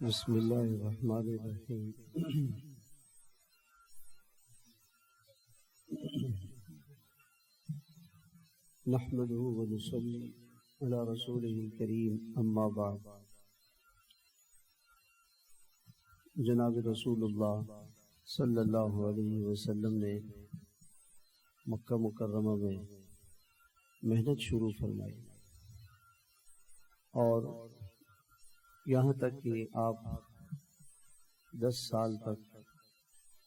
بسم اللہ الرحمن الرحیم۔ نحمده ونصلي على رسوله الكريم، اما بعد۔ جناب رسول اللہ صلی اللہ علیہ وسلم نے مکہ مکرمہ میں محنت شروع فرمائی اور یہاں تک کہ آپ 10 سال تک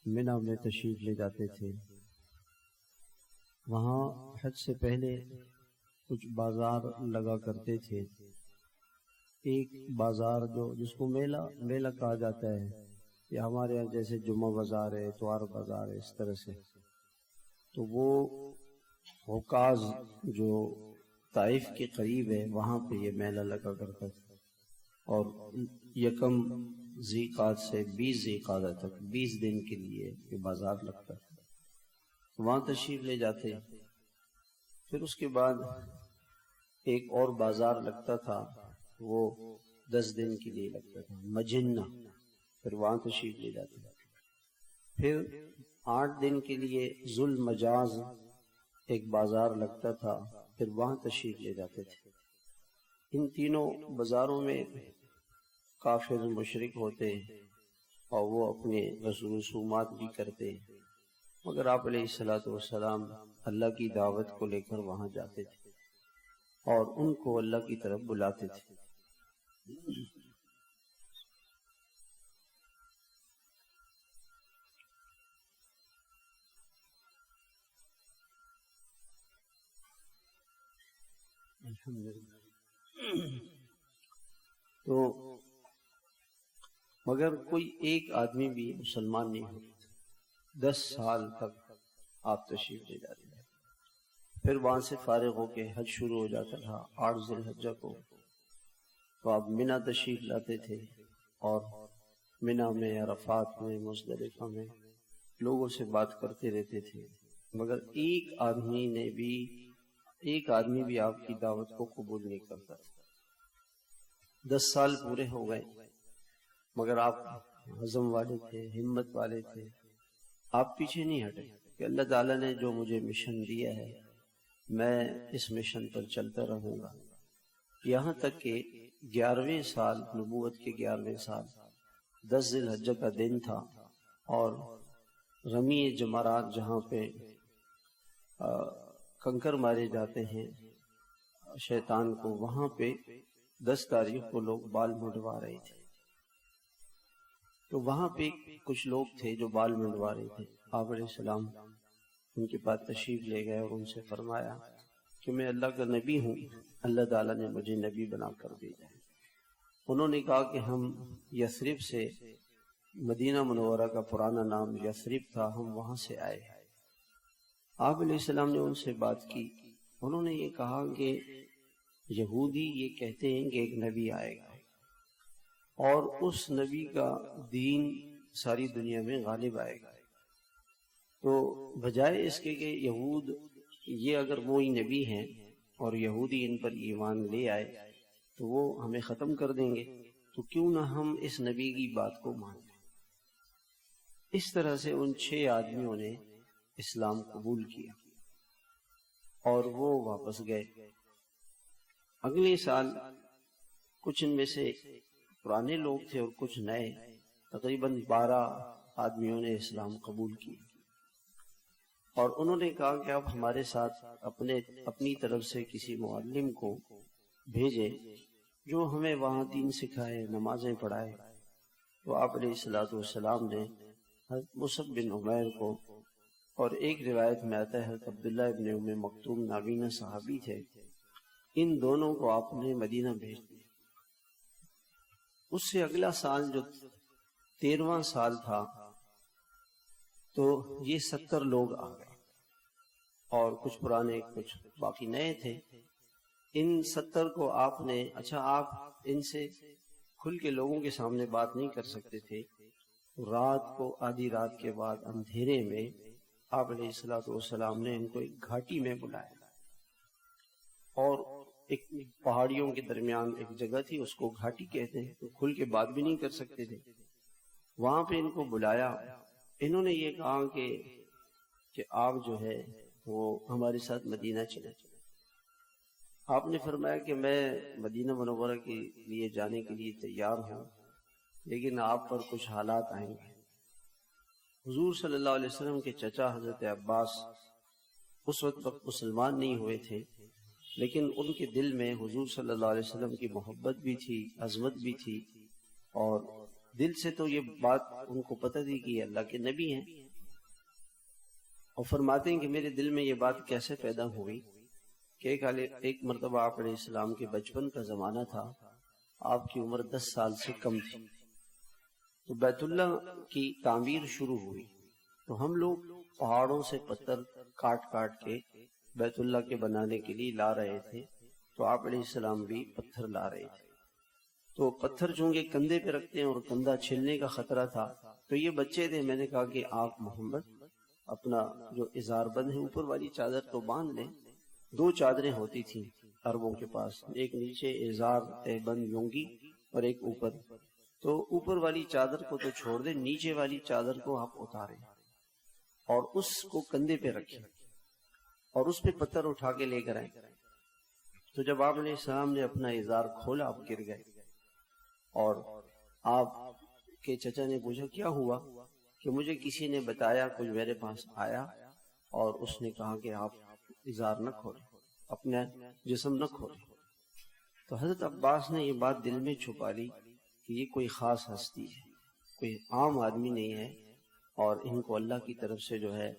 منی میں تشریف لے جاتے تھے۔ وہاں حج سے پہلے کچھ بازار لگا کرتے تھے۔ ایک بازار جس کو میلہ کہا جاتا ہے، یا ہمارے یہاں جیسے جمعہ بازار ہے، اتوار بازار ہے، اس طرح سے، تو وہ حکاز جو طائف کے قریب ہے وہاں پہ یہ میلہ لگا کرتا تھا، اور 1 ذی قعدہ سے 20 ذی قعدہ تک 20 دن کے لیے یہ بازار لگتا تھا۔ وہاں تشریف لے جاتے۔ پھر اس کے بعد ایک اور بازار لگتا تھا، وہ 10 دن کے لیے لگتا تھا، مجنہ، پھر وہاں تشریف لے جاتے۔ پھر 8 دن کے لیے ذو المجاز ایک بازار لگتا تھا، پھر وہاں تشریف لے جاتے تھے۔ ان تینوں بازاروں میں کافر مشرک ہوتے اور وہ اپنے رسومات بھی کرتے، مگر آپ علیہ الصلوۃ والسلام اللہ کی دعوت کو لے کر وہاں جاتے تھے اور ان کو اللہ کی طرف بلاتے تھے۔ تو مگر کوئی ایک آدمی بھی مسلمان نہیں ہوتا۔ 10 سال تک آپ تشریف لے جاتے ہیں۔ پھر وہاں سے فارغ ہو کے حج شروع ہو جاتا تھا 8 ذی الحجہ کو، تو آپ منی تشریف لاتے تھے اور منی میں، عرفات میں، مزدلفہ میں لوگوں سے بات کرتے رہتے تھے، مگر ایک آدمی بھی آپ کی دعوت کو قبول نہیں کرتا تھا۔ 10 سال پورے ہو گئے، مگر آپ عزم والے تھے، ہمت والے تھے، آپ پیچھے نہیں ہٹے کہ اللہ تعالیٰ نے جو مجھے مشن دیا ہے میں اس مشن پر چلتا رہوں گا۔ یہاں تک کہ 11ویں سال، نبوت کے 11ویں سال، 10 ذی الحجہ کا دن تھا، اور رمی جمرات، جہاں پہ کنکر مارے جاتے ہیں شیطان کو، وہاں پہ 10 تاریخ کو لوگ بال منڈوا رہے تھے۔ تو وہاں پہ کچھ لوگ تھے جو بال منڈوا رہے تھے۔ آپ علیہ السلام ان کے پاس تشریف لے گئے اور ان سے فرمایا کہ میں اللہ کا نبی ہوں، اللہ تعالیٰ نے مجھے نبی بنا کر بھیجا ہے۔ انہوں نے کہا کہ ہم یثرب سے، مدینہ منورہ کا پرانا نام یثرب تھا، ہم وہاں سے آئے ہیں۔ آپ علیہ السلام نے ان سے بات کی۔ انہوں نے یہ کہا کہ یہودی یہ کہتے ہیں کہ ایک نبی آئے گا اور اس نبی کا دین ساری دنیا میں غالب آئے گا، تو بجائے اس کے کہ یہود یہ اگر وہی نبی ہیں اور یہودی ان پر ایمان لے آئے تو وہ ہمیں ختم کر دیں گے، تو کیوں نہ ہم اس نبی کی بات کو مان لیں۔ اس طرح سے ان 6 آدمیوں نے اسلام قبول کیا اور وہ واپس گئے۔ اگلے سال کچھ ان میں سے پرانے لوگ تھے اور کچھ نئے، تقریباً 12 آدمیوں نے اسلام قبول کیا، اور انہوں نے کہا کہ آپ ہمارے ساتھ اپنی طرف سے کسی معلم کو بھیجیں جو ہمیں وہاں دین سکھائے، نمازیں پڑھائے۔ تو آپ علیہ الصلوۃ والسلام نے حضرت مصعب بن عمیر کو، اور ایک روایت میں آتا ہے حضرت عبداللہ ابن ام مکتوم نابینا صحابی تھے، ان دونوں کو آپ نے مدینہ بھیج دیا۔ اس سے اگلا سال جو 13واں سال تھا، تو یہ 70 لوگ آ گئے، اور کچھ پرانے کچھ باقی نئے تھے۔ ان 70 کو آپ نے، آپ ان سے کھل کے لوگوں کے سامنے بات نہیں کر سکتے تھے، رات کو، آدھی رات کے بعد اندھیرے میں آپ علیہ الصلوۃ والسلام نے ان کو ایک گھاٹی میں بلایا اور ایک پہاڑیوں کے درمیان ایک جگہ تھی، اس کو گھاٹی کہتے ہیں، تو کھل کے بات بھی نہیں کر سکتے تھے. وہاں پہ ان کو بلایا. انہوں نے یہ کہا کہ آپ جو ہے وہ ہمارے ساتھ مدینہ چلیں. آپ نے فرمایا کہ میں مدینہ منورہ کے لیے جانے کے لیے تیار ہوں، لیکن آپ پر کچھ حالات آئیں گے. حضور صلی اللہ علیہ وسلم کے چچا حضرت عباس اس وقت مسلمان نہیں ہوئے تھے، لیکن ان کے دل میں حضور صلی اللہ علیہ وسلم کی محبت بھی تھی، عظمت بھی تھی، اور دل سے تو یہ بات ان کو پتہ تھی کہ یہ اللہ کے نبی ہیں. اور فرماتے ہیں کہ میرے دل میں یہ بات کیسے پیدا ہوئی کہ ایک مرتبہ آپ علیہ السلام کے بچپن کا زمانہ تھا، آپ کی عمر 10 سال سے کم تھی، تو بیت اللہ کی تعمیر شروع ہوئی. تو ہم لوگ پہاڑوں سے پتھر کاٹ کاٹ کے بیت اللہ کے بنانے کے لیے لا رہے تھے، تو آپ علیہ السلام بھی پتھر لا رہے تھے. تو پتھر چونکہ کندھے پہ رکھتے ہیں اور کندھا چھلنے کا خطرہ تھا، تو یہ بچے تھے. میں نے کہا کہ آپ محمد اپنا جو ازار بند ہے اوپر والی چادر تو باندھ لیں. 2 چادریں ہوتی تھیں عربوں کے پاس، ایک نیچے ازار بند یونگی اور ایک اوپر. تو اوپر والی چادر کو تو چھوڑ دیں، نیچے والی چادر کو آپ اتاریں اور اس کو کندھے پہ رکھیں اور اس پہ پتھر اٹھا کے لے کر آئیں. تو جب آپ علیہ السلام نے اپنا ازار کھولا، آپ گر گئے. اور آپ کے چچا نے پوچھا کیا ہوا؟ کہ مجھے کسی نے بتایا، کچھ میرے پاس آیا اور اس نے کہا کہ آپ ازار نہ کھولیں، اپنا جسم نہ کھولیں. تو حضرت عباس نے یہ بات دل میں چھپا لی کہ یہ کوئی خاص ہستی ہے، کوئی عام آدمی نہیں ہے، اور ان کو اللہ کی طرف سے جو ہے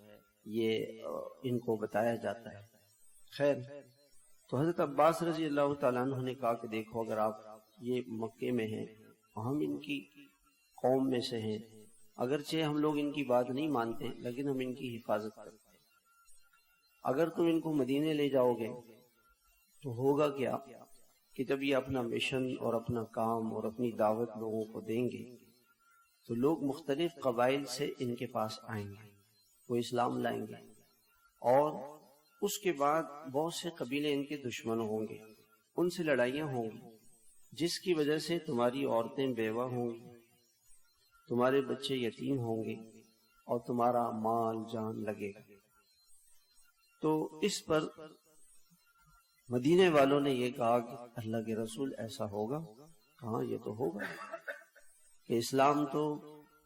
یہ ان کو بتایا جاتا ہے. خیر، تو حضرت عباس رضی اللہ تعالیٰ عنہ نے کہا کہ دیکھو، اگر آپ یہ مکے میں ہیں، ہم ان کی قوم میں سے ہیں، اگرچہ ہم لوگ ان کی بات نہیں مانتے، لیکن ہم ان کی حفاظت کرتے ہیں. اگر تم ان کو مدینے لے جاؤ گے تو ہوگا کیا کہ جب یہ اپنا مشن اور اپنا کام اور اپنی دعوت لوگوں کو دیں گے تو لوگ مختلف قبائل سے ان کے پاس آئیں گے، وہ اسلام لائیں گے، اور اس کے بعد بہت سے قبیلے ان کے دشمن ہوں گے، ان سے لڑائیاں ہوں گی، جس کی وجہ سے تمہاری عورتیں بیوہ ہوں گی، تمہارے بچے یتیم ہوں گے، اور تمہارا مال جان لگے گا. تو اس پر مدینے والوں نے یہ کہا کہ اللہ کے رسول ایسا ہوگا؟ کہاں، یہ تو ہوگا کہ اسلام تو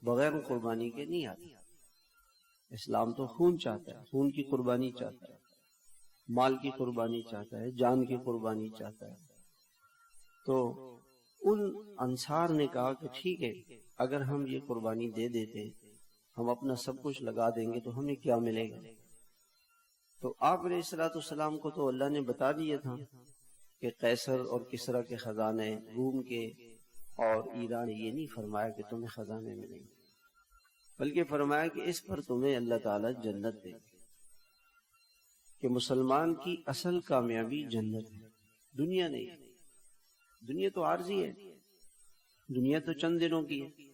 بغیر قربانی کے نہیں آتی. اسلام تو خون چاہتا ہے، خون کی قربانی چاہتا ہے، مال کی قربانی چاہتا ہے، جان کی قربانی چاہتا ہے. تو ان انصار نے کہا کہ ٹھیک ہے، اگر ہم یہ قربانی دے دیتے، ہم اپنا سب کچھ لگا دیں گے تو ہمیں کیا ملے گا؟ تو آپ علیہ السلام کو تو اللہ نے بتا دیا تھا کہ قیصر اور کسریٰ کے خزانے، روم کے اور ایران، یہ نہیں فرمایا کہ تمہیں خزانے ملیں گے، بلکہ فرمایا کہ اس پر تمہیں اللہ تعالیٰ جنت دے گا. کہ مسلمان کی اصل کامیابی جنت ہے، دنیا نہیں ہے. دنیا تو عارضی ہے، دنیا تو چند دنوں کی ہے،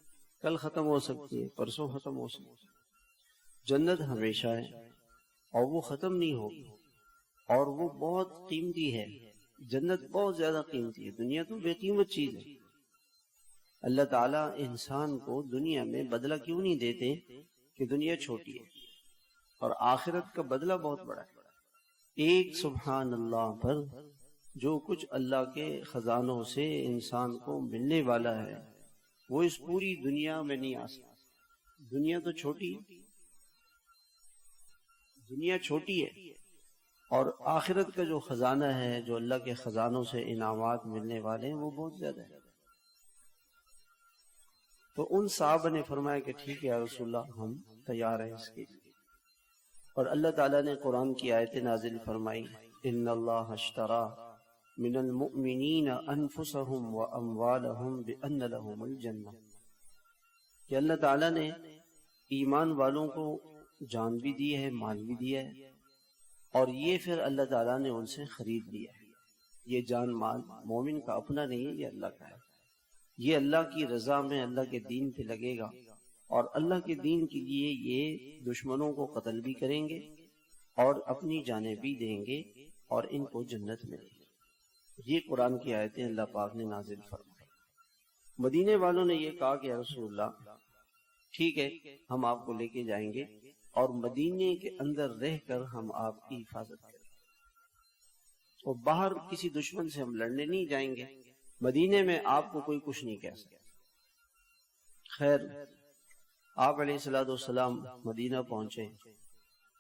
کل ختم ہو سکتی ہے، پرسوں ختم ہو سکتی ہے. جنت ہمیشہ ہے اور وہ ختم نہیں ہوگی، اور وہ بہت قیمتی ہے. جنت بہت زیادہ قیمتی ہے، دنیا تو بے قیمت چیز ہے. اللہ تعالیٰ انسان کو دنیا میں بدلہ کیوں نہیں دیتے کہ دنیا چھوٹی ہے اور آخرت کا بدلہ بہت بڑا ہے. ایک سبحان اللہ پر جو کچھ اللہ کے خزانوں سے انسان کو ملنے والا ہے وہ اس پوری دنیا میں نہیں آ سکتا. دنیا تو چھوٹی ہے، دنیا چھوٹی ہے، اور آخرت کا جو خزانہ ہے، جو اللہ کے خزانوں سے انعامات ملنے والے ہیں، وہ بہت زیادہ ہے. تو ان صحابہ نے فرمایا کہ ٹھیک ہے یا رسول اللہ، ہم تیار ہیں اس کے لیے. اور اللہ تعالیٰ نے قرآن کی آیت نازل فرمائی، ان اللہ اشترى من المؤمنین انفسهم واموالهم بان لهم الجنہ، کہ اللہ تعالیٰ نے ایمان والوں کو جان بھی دی ہے، مال بھی دیا ہے، اور یہ پھر اللہ تعالیٰ نے ان سے خرید لیا ہے. یہ جان مال مومن کا اپنا نہیں ہے، یہ اللہ کا ہے. یہ اللہ کی رضا میں اللہ کے دین پہ لگے گا، اور اللہ کے دین کے لیے یہ دشمنوں کو قتل بھی کریں گے اور اپنی جانیں بھی دیں گے، اور ان کو جنت ملے گی. یہ قرآن کی آیتیں اللہ پاک نے نازل فرمائی۔ مدینے والوں نے یہ کہا کہ یا رسول اللہ ٹھیک ہے ہم آپ کو لے کے جائیں گے اور مدینے کے اندر رہ کر ہم آپ کی حفاظت کریں گے، اور باہر کسی دشمن سے ہم لڑنے نہیں جائیں گے، مدینے میں آپ کو کوئی کچھ نہیں کہہ سکتا۔ خیر آپ علیہ السلام مدینہ پہنچے۔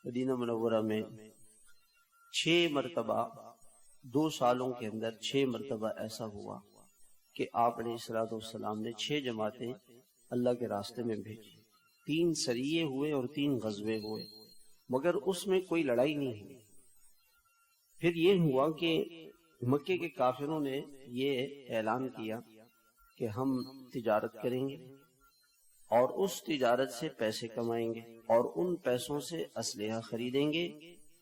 مدینہ منورہ میں 6 مرتبہ 2 سالوں کے اندر 6 مرتبہ ایسا ہوا کہ آپ علیہ السلام نے 6 جماعتیں اللہ کے راستے میں بھیجی، 3 سریے ہوئے اور 3 غزوے ہوئے، مگر اس میں کوئی لڑائی نہیں ہوئی۔ پھر یہ ہوا کہ مکے کے کافروں نے یہ اعلان کیا کہ ہم تجارت کریں گے اور اس تجارت سے پیسے کمائیں گے اور ان پیسوں سے اسلحہ خریدیں گے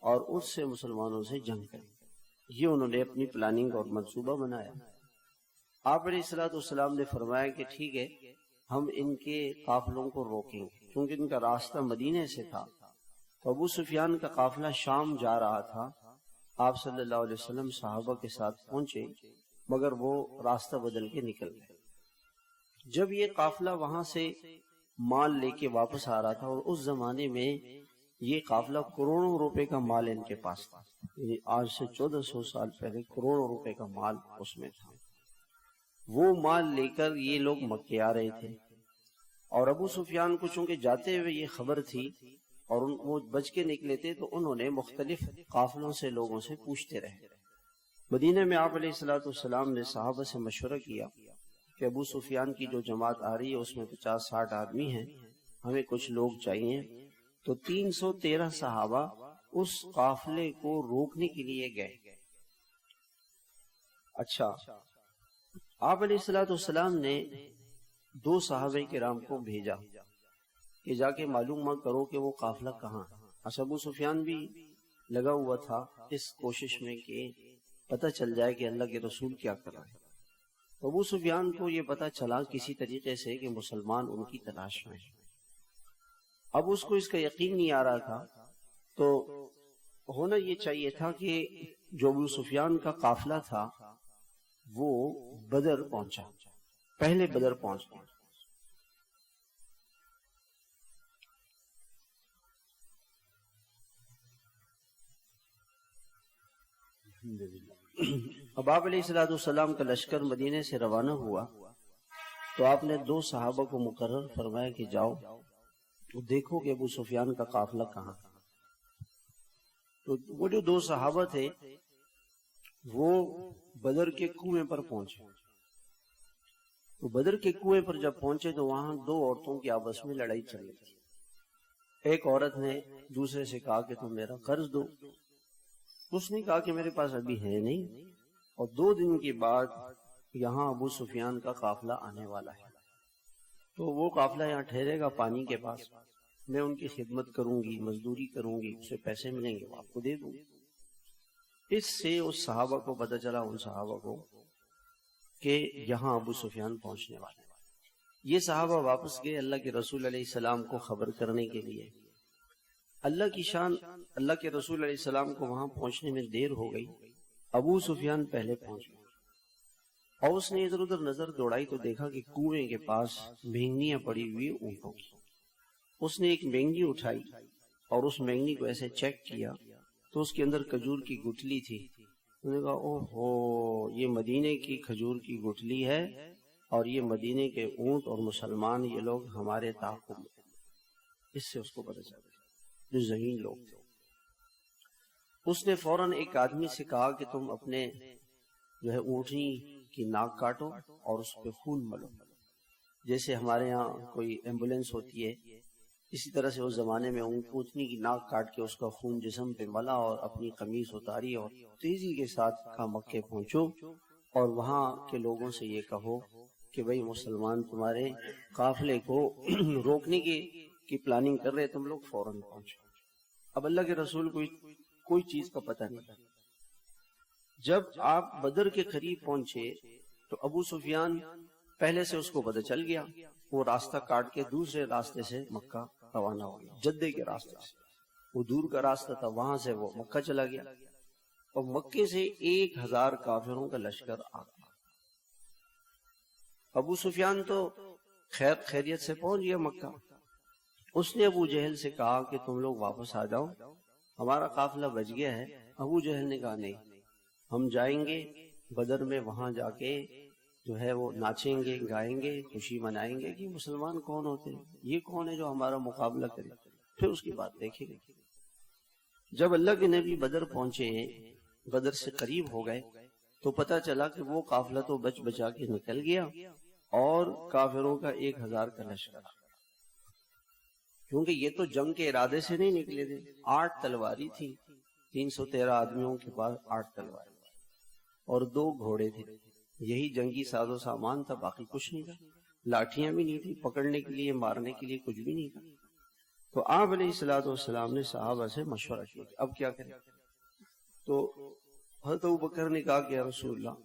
اور اس سے مسلمانوں سے جنگ کریں گے۔ یہ انہوں نے اپنی پلاننگ اور منصوبہ بنایا۔ آپ علیہ السلام نے فرمایا کہ ٹھیک ہے ہم ان کے قافلوں کو روکیں گے، کیونکہ ان کا راستہ مدینے سے تھا۔ تو ابو سفیان کا قافلہ شام جا رہا تھا، آپ صلی اللہ علیہ وسلم صحابہ کے ساتھ پہنچے مگر وہ راستہ بدل کے نکل گئے۔ جب یہ قافلہ وہاں سے مال لے کے واپس آ رہا تھا، اور اس زمانے میں یہ قافلہ کروڑوں روپے کا مال ان کے پاس تھا، یعنی آج سے 1400 سال پہلے کروڑوں روپے کا مال اس میں تھا، وہ مال لے کر یہ لوگ مکے آ رہے تھے۔ اور ابو سفیان کو چونکہ جاتے ہوئے یہ خبر تھی اور وہ بچ کے نکلے تھے، تو انہوں نے مختلف قافلوں سے لوگوں سے پوچھتے رہے۔ مدینہ میں آپ علیہ السلام نے صحابہ سے مشورہ کیا کہ ابو سفیان کی جو جماعت آ رہی ہے اس میں 50-60 آدمی ہیں، ہمیں کچھ لوگ چاہیے۔ تو 313 صحابہ اس قافلے کو روکنے کے لیے گئے۔ اچھا، آپ علیہ السلام نے 2 صحابہ کرام کو بھیجا کہ جا کے معلوم کرو کہ وہ قافلہ کہاں ہے۔ اچھا، ابو سفیان بھی لگا ہوا تھا اس کوشش میں کہ پتہ چل جائے کہ اللہ کے رسول کیا کر رہے ہیں۔ ابو سفیان کو یہ پتا چلا کسی طریقے سے کہ مسلمان ان کی تلاش میں ہیں۔ اب اس کو اس کا یقین نہیں آ رہا تھا، تو ہونا یہ چاہیے تھا کہ جو ابو سفیان کا قافلہ تھا وہ بدر پہنچا، پہلے بدر پہنچ گیا۔ اب آپ علیہ السلام کا لشکر مدینے سے روانہ ہوا تو آپ نے 2 صحابہ کو مقرر فرمایا کہ جاؤ دیکھو کہ ابو سفیان کا قافلہ کہاں۔ تو وہ جو 2 صحابہ تھے وہ بدر کے کنویں پر پہنچے۔ تو بدر کے کنویں پر جب پہنچے تو وہاں 2 عورتوں کی آپس میں لڑائی چل رہی تھی۔ ایک عورت نے دوسرے سے کہا کہ تم میرا قرض دو، اس نے کہا کہ میرے پاس ابھی ہے نہیں، اور 2 دن کے بعد یہاں ابو سفیان کا قافلہ آنے والا ہے، تو وہ قافلہ یہاں ٹھہرے گا پانی کے پاس، میں ان کی خدمت کروں گی، مزدوری کروں گی، اسے پیسے ملیں گے وہ آپ کو دے دوں گی۔ اس سے اس صحابہ کو پتہ چلا، ان صحابہ کو، کہ یہاں ابو سفیان پہنچنے والے۔ یہ صحابہ واپس گئے اللہ کے رسول علیہ السلام کو خبر کرنے کے لیے۔ اللہ کی شان، اللہ کے رسول علیہ السلام کو وہاں پہنچنے میں دیر ہو گئی، ابو سفیان پہلے پہنچ گئے، اور اس نے ادھر ادھر نظر دوڑائی تو دیکھا کہ کنویں کے پاس مینگنیاں پڑی ہوئی اونٹوں کی۔ اس نے ایک مینگنی اٹھائی اور اس مینگنی کو ایسے چیک کیا تو اس کے اندر کھجور کی گٹھلی تھی۔ انہوں نے کہا اوہو، یہ مدینے کی کھجور کی گٹھلی ہے اور یہ مدینے کے اونٹ اور مسلمان، یہ لوگ ہمارے تعاقب میں۔ اس سے اس کو پتہ چلا جو ذہین لوگ تھے۔ اس نے فوراً ایک آدمی سے کہا کہ تم اپنے جو ہے اونٹنی کی ناک کاٹو اور اس پہ خون ملو، جیسے ہمارے یہاں کوئی ایمبولینس ہوتی ہے، اسی طرح سے اس زمانے میں اونٹنی کی ناک کاٹ کے اس کا خون جسم پہ ملا اور اپنی قمیص اتاری اور تیزی کے ساتھ مکے پہنچو اور وہاں کے لوگوں سے یہ کہو کہ بھئی مسلمان تمہارے قافلے کو روکنے کی پلاننگ کر رہے، تم لوگ فوراً پہنچو۔ اب اللہ کے رسول کو کوئی چیز کا پتہ نہیں۔ جب آپ بدر کے قریب پہنچے تو ابو سفیان پہلے سے اس کو پتہ چل گیا، وہ راستہ کاٹ کے دوسرے راستے سے مکہ روانہ ہو گیا، جدے کے راستے سے۔ وہ دور کا راستہ تھا، وہاں سے وہ مکہ چلا گیا۔ اور مکے سے 1000 کافروں کا لشکر آ گیا۔ ابو سفیان تو خیریت سے پہنچ گیا مکہ۔ اس نے ابو جہل سے کہا کہ تم لوگ واپس آ جاؤ، ہمارا قافلہ بچ گیا ہے۔ ابو جہل نے کہا نہیں، ہم جائیں گے بدر میں، وہاں جا کے جو ہے وہ ناچیں گے، گائیں گے، خوشی منائیں گے کہ مسلمان کون ہوتے ہیں، یہ کون ہے جو ہمارا مقابلہ کرے، پھر اس کی بات دیکھیں گے۔ جب اللہ کے نبی بدر پہنچے، بدر سے قریب ہو گئے، تو پتہ چلا کہ وہ قافلہ تو بچ بچا کے نکل گیا اور کافروں کا 1000 کا لشکر، کیونکہ یہ تو جنگ کے ارادے سے نہیں نکلے تھے۔ 8 تلواری تھی، 313 آدمیوں کے پاس 8 تلواری اور 2 گھوڑے تھے، یہی جنگی ساز و سامان تھا، باقی کچھ نہیں تھا، لاٹھیاں بھی نہیں تھی، پکڑنے کے لیے مارنے کے لیے کچھ بھی نہیں تھا۔ تو آپ علیہ الصلوۃ والسلام نے صحابہ سے مشورہ کیا کہ اب کیا کریں؟ تو حضرت ابوبکر نے کہا کہ یا رسول اللہ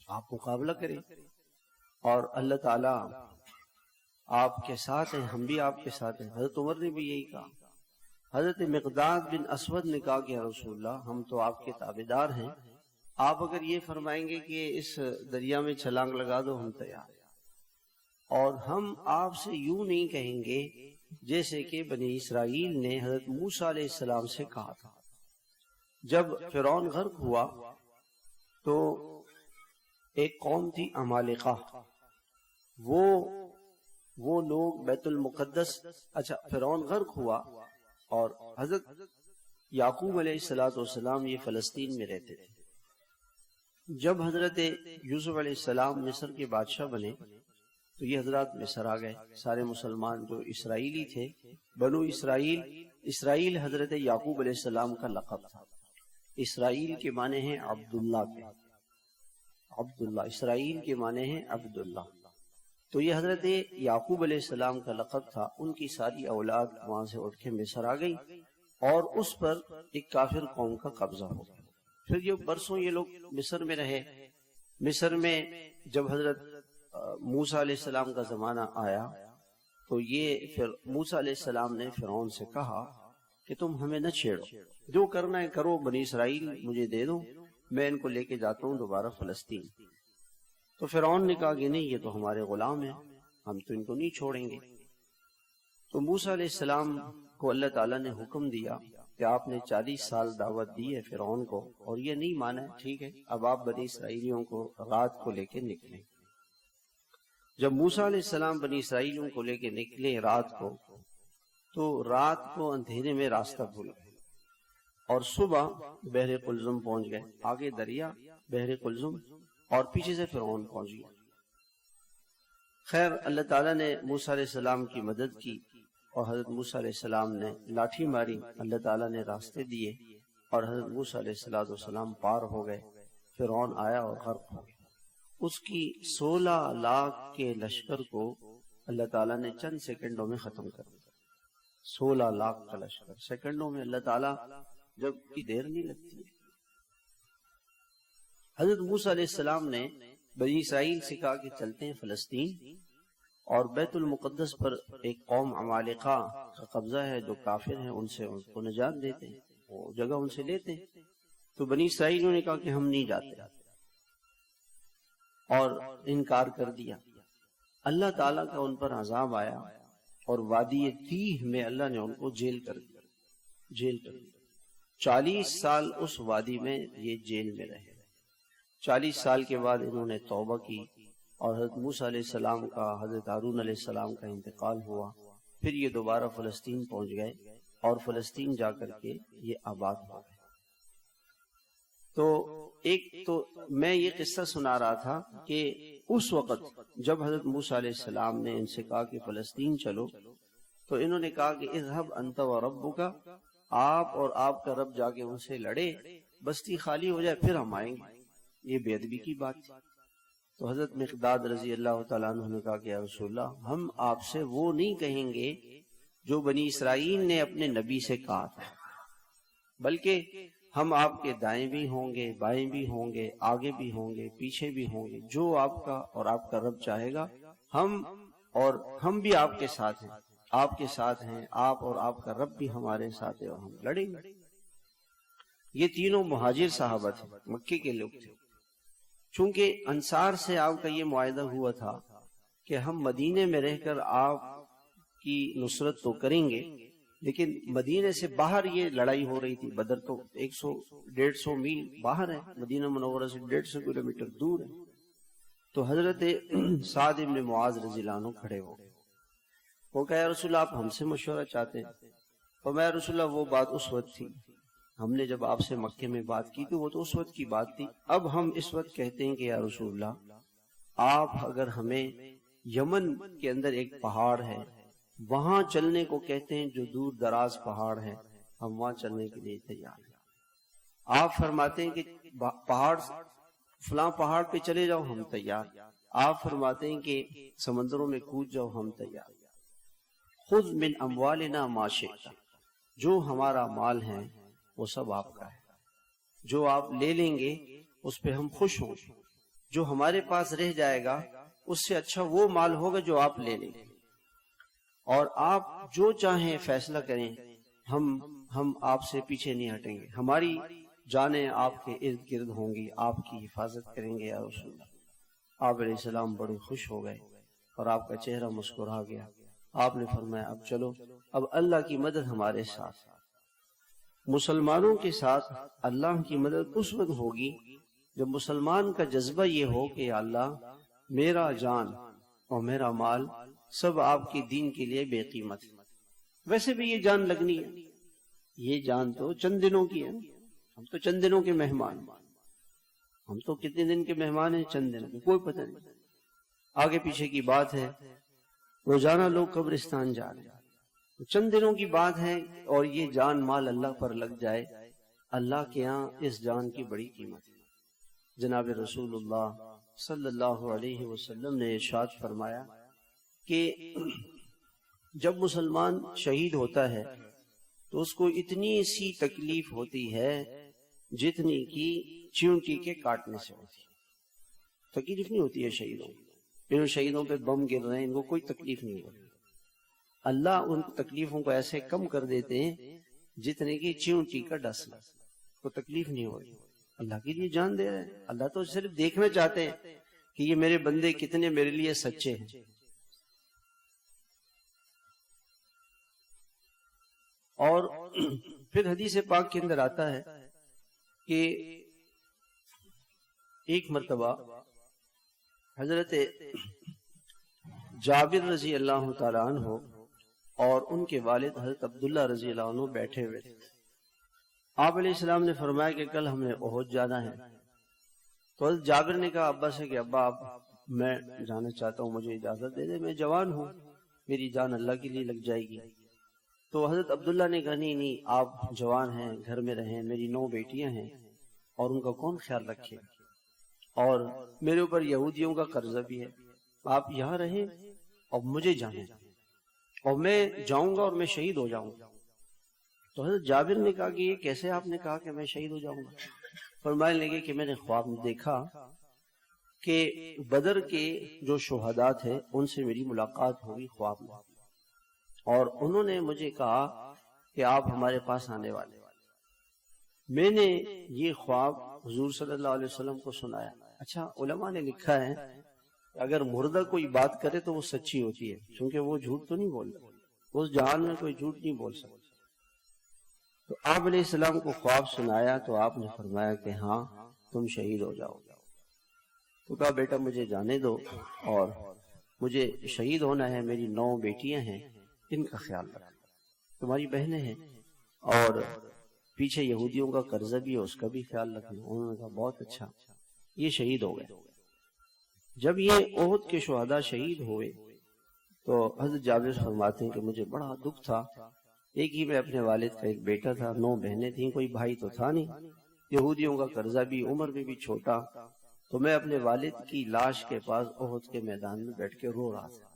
آپ مقابلہ کریں، اور اللہ تعالیٰ آپ کے ساتھ ہیں، ہم بھی آپ کے ساتھ ہیں۔ حضرت عمر نے بھی یہی کہا۔ حضرت مقداد بن اسود نے کہا کہ یا رسول اللہ ہم تو آپ کے تابعدار ہیں، آپ اگر یہ فرمائیں گے کہ اس دریا میں چھلانگ لگا دو، ہم تیار ہیں، اور ہم آپ سے یوں نہیں کہیں گے جیسے کہ بنی اسرائیل نے حضرت موسیٰ علیہ السلام سے کہا تھا۔ جب فرعون غرق ہوا تو ایک قوم تھی عمالقہ، وہ لوگ بیت المقدس، اچھا فرعون غرق ہوا اور حضرت یعقوب علیہ السلام یہ فلسطین میں رہتے تھے۔ جب حضرت یوسف علیہ السلام مصر کے بادشاہ بنے تو یہ حضرات مصر آ گئے، سارے مسلمان جو اسرائیلی تھے، بنو اسرائیل حضرت یعقوب علیہ السلام کا لقب تھا۔ اسرائیل کے معنی ہیں عبداللہ کے، عبداللہ اسرائیل کے معنی ہیں عبداللہ، تو یہ حضرت یعقوب علیہ السلام کا لقب تھا۔ ان کی ساری اولاد وہاں سے اٹھ کے مصر آ گئی اور اس پر ایک کافر قوم کا قبضہ ہو گیا۔ پھر جو برسوں یہ لوگ مصر میں رہے، مصر میں جب حضرت موسیٰ علیہ السلام کا زمانہ آیا تو یہ پھر موسیٰ علیہ السلام نے فرعون سے کہا کہ تم ہمیں نہ چھیڑو، جو کرنا ہے کرو، بنی اسرائیل مجھے دے دو، میں ان کو لے کے جاتا ہوں دوبارہ فلسطین۔ تو فرعون نے کہا کہ نہیں، یہ تو ہمارے غلام ہیں، ہم تو ان کو نہیں چھوڑیں گے۔ تو موسیٰ علیہ السلام کو اللہ تعالیٰ نے حکم دیا کہ آپ نے 40 سال دعوت دی ہے فرعون کو اور یہ نہیں مانا ہے، ٹھیک ہے اب آپ بنی اسرائیلیوں کو رات کو لے کے نکلیں۔ جب موسیٰ علیہ السلام بنی اسرائیلیوں کو لے کے نکلے رات کو، تو رات کو اندھیرے میں راستہ بھول گئے اور صبح بحر قلزم پہنچ گئے، آگے دریا بحر قلزم اور پیچھے سے فرعون پہنچ گیا۔ خیر اللہ تعالیٰ نے موسیٰ علیہ السلام کی مدد کی اور حضرت موسیٰ علیہ السلام نے لاٹھی ماری، اللہ تعالیٰ نے راستے دیے اور حضرت موسیٰ علیہ السلام پار ہو گئے۔ فرعون آیا اور غرق ہو گیا۔ اس کی 16 لاکھ کے لشکر کو اللہ تعالیٰ نے چند سیکنڈوں میں ختم کر دیا۔ 16 لاکھ کا لشکر سیکنڈوں میں، اللہ تعالیٰ جب کی دیر نہیں لگتی ہے۔ حضرت موسیٰ علیہ السلام نے بنی اسرائیل سے کہا کہ چلتے ہیں فلسطین اور بیت المقدس پر ایک قوم عمالقہ کا قبضہ ہے جو کافر ہیں، ان سے ان کو نجات دیتے ہیں، وہ جگہ ان سے لیتے ہیں۔ تو بنی اسرائیلیوں نے کہا کہ ہم نہیں جاتے اور انکار کر دیا۔ اللہ تعالیٰ کا ان پر عذاب آیا اور وادی تیہ میں اللہ نے ان کو جیل کر دیا، جیل کر دیا۔ 40 سال اس وادی میں یہ جیل میں رہے۔ 40 سال کے بعد انہوں نے توبہ کی اور حضرت موسیٰ علیہ السلام کا، حضرت ہارون علیہ السلام کا انتقال ہوا، پھر یہ دوبارہ فلسطین پہنچ گئے اور فلسطین جا کر کے یہ آباد ہو گئے۔ تو میں یہ قصہ سنا رہا تھا کہ اس وقت جب حضرت موسیٰ علیہ السلام نے ان سے کہا کہ فلسطین چلو، تو انہوں نے کہا کہ اذهب انت وربک، آپ اور آپ کا رب جا کے ان سے لڑے، بستی خالی ہو جائے پھر ہم آئیں گے۔ یہ بے ادبی کی بات تھی۔ تو حضرت مقداد رضی اللہ تعالیٰ عنہ نے کہا کہ یا رسول اللہ ہم آپ سے وہ نہیں کہیں گے جو بنی اسرائیل نے اپنے نبی سے کہا تھا، بلکہ ہم آپ کے دائیں بھی ہوں گے، بائیں بھی ہوں گے، آگے بھی ہوں گے، پیچھے بھی ہوں گے، جو آپ کا اور آپ کا رب چاہے گا ہم بھی آپ کے ساتھ ہیں، آپ کے ساتھ ہیں، آپ اور آپ کا رب بھی ہمارے ساتھ ہے اور ہم لڑیں گے۔ یہ تینوں مہاجر صحابہ تھے، مکے کے لوگ تھے۔ چونکہ انصار سے آپ کا یہ معاہدہ ہوا تھا کہ ہم مدینے میں رہ کر آپ کی نصرت تو کریں گے، لیکن مدینے سے باہر یہ لڑائی ہو رہی تھی۔ بدر تو 100-150 میل باہر ہے، مدینہ منورہ سے 150 کلومیٹر دور ہے۔ تو حضرت سعد بن معاذ رضی اللہ عنہ کھڑے ہو گئے، وہ کہا یا رسول اللہ آپ ہم سے مشورہ چاہتے ہیں؟ فرمایا رسول اللہ وہ بات اس وقت تھی، ہم نے جب آپ سے مکے میں بات کی تو وہ تو اس وقت کی بات تھی، اب ہم اس وقت کہتے ہیں کہ یا رسول اللہ آپ اگر ہمیں یمن کے اندر ایک پہاڑ ہے وہاں چلنے کو کہتے ہیں، جو دور دراز پہاڑ ہے، ہم وہاں چلنے کے لیے تیار ہیں۔ آپ فرماتے ہیں کہ پہاڑ فلاں پہاڑ پہ چلے جاؤ، ہم تیار۔ آپ فرماتے ہیں کہ سمندروں میں کود جاؤ، ہم تیار۔ خذ من اموالنا ما شئت، جو ہمارا مال ہے وہ سب آپ کا ہے، جو آپ لے لیں گے اس پہ ہم خوش ہوں، جو ہمارے پاس رہ جائے گا اس سے اچھا وہ مال ہوگا جو آپ لے لیں گے، اور آپ جو چاہیں فیصلہ کریں، ہم آپ سے پیچھے نہیں ہٹیں گے، ہماری جانیں آپ کے ارد گرد ہوں گی، آپ کی حفاظت کریں گے یا رسول اللہ۔ آپ علیہ السلام بڑے خوش ہو گئے اور آپ کا چہرہ مسکرا گیا۔ آپ نے فرمایا اب چلو، اب اللہ کی مدد ہمارے ساتھ، مسلمانوں کے ساتھ اللہ کی مدد اس وقت ہوگی جب مسلمان کا جذبہ یہ ہو کہ یا اللہ میرا جان اور میرا مال سب آپ کے دین کے لیے بے قیمت ہے۔ ویسے بھی یہ جان لگنی ہے، یہ جان تو چند دنوں کی ہے، ہم تو چند دنوں کے مہمان، ہم تو کتنے دن کے مہمان ہیں، چند دنوں کے، کوئی پتہ نہیں، آگے پیچھے کی بات ہے، روزانہ لوگ قبرستان جا رہے ہیں، چند دنوں کی بات ہے، اور یہ جان مال اللہ پر لگ جائے، اللہ کے ہاں اس جان کی بڑی قیمت ہے۔ جناب رسول اللہ صلی اللہ علیہ وسلم نے ارشاد فرمایا کہ جب مسلمان شہید ہوتا ہے تو اس کو اتنی سی تکلیف ہوتی ہے جتنی کی چیونٹی کے کاٹنے سے ہوتی ہے، تکلیف نہیں ہوتی ہے شہیدوں کو، ان شہیدوں پہ بم گر رہے ہیں، ان کو کوئی تکلیف نہیں ہوتی، اللہ ان تکلیفوں کو ایسے کم کر دیتے ہیں جتنے کی چیونٹی کا ڈس ہے، کو تکلیف نہیں ہو رہی، اللہ کے لیے جان دے رہے ہیں، اللہ تو صرف دیکھنا چاہتے ہیں کہ یہ میرے بندے کتنے میرے لیے سچے ہیں۔ اور پھر حدیث پاک کے اندر آتا ہے کہ ایک مرتبہ حضرت جابر رضی اللہ تعالیٰ عنہ اور ان کے والد حضرت عبداللہ رضی اللہ عنہ بیٹھے ہوئے تھے۔ آپ علیہ السلام نے فرمایا کہ کل ہمیں احد جانا ہے، تو حضرت جابر نے کہا ابا سے کہ ابا میں جانا چاہتا ہوں، مجھے اجازت دے دے، میں جوان ہوں، میری جان اللہ کے لیے لگ جائے گی۔ تو حضرت عبداللہ نے کہا نہیں آپ جوان ہیں، گھر میں رہیں، میری 9 بیٹیاں ہیں اور ان کا کون خیال رکھے، اور میرے اوپر یہودیوں کا قرضہ بھی ہے، آپ یہاں رہیں اور مجھے جانے دیں، اور میں جاؤں گا اور میں شہید ہو جاؤں گا۔ تو حضرت جابر نے کہا کہ یہ کیسے آپ نے کہا کہ میں شہید ہو جاؤں گا؟ فرمانے لگے کہ میں نے خواب میں دیکھا کہ بدر کے جو شہداء تھے ان سے میری ملاقات ہوئی خواب میں، اور انہوں نے مجھے کہا کہ آپ ہمارے پاس آنے والے، میں نے یہ خواب حضور صلی اللہ علیہ وسلم کو سنایا۔ اچھا علماء نے لکھا ہے اگر مردہ کوئی بات کرے تو وہ سچی ہوتی ہے، کیونکہ وہ جھوٹ تو نہیں بولتا، اس جہان میں کوئی جھوٹ نہیں بول سکتا۔ تو آپ علیہ السلام کو خواب سنایا تو آپ نے فرمایا کہ ہاں تم شہید ہو جاؤ گے۔ تو کہا بیٹا مجھے جانے دو، اور مجھے شہید ہونا ہے، میری 9 بیٹیاں ہیں، ان کا خیال رکھنا، تمہاری بہنیں ہیں، اور پیچھے یہودیوں کا قرضہ بھی ہے، اس کا بھی خیال رکھنا۔ انہوں نے کہا بہت اچھا، یہ شہید ہو گئے۔ جب یہ احد کے شہداء شہید ہوئے تو حضرت جابر فرماتے ہیں کہ مجھے بڑا دکھ تھا، ایک ہی میں اپنے والد کا ایک بیٹا تھا، 9 بہنیں تھیں، کوئی بھائی تو تھا نہیں، یہودیوں کا قرضہ بھی، عمر میں بھی چھوٹا، تو میں اپنے والد کی لاش کے پاس احد کے میدان میں بیٹھ کے رو رہا تھا،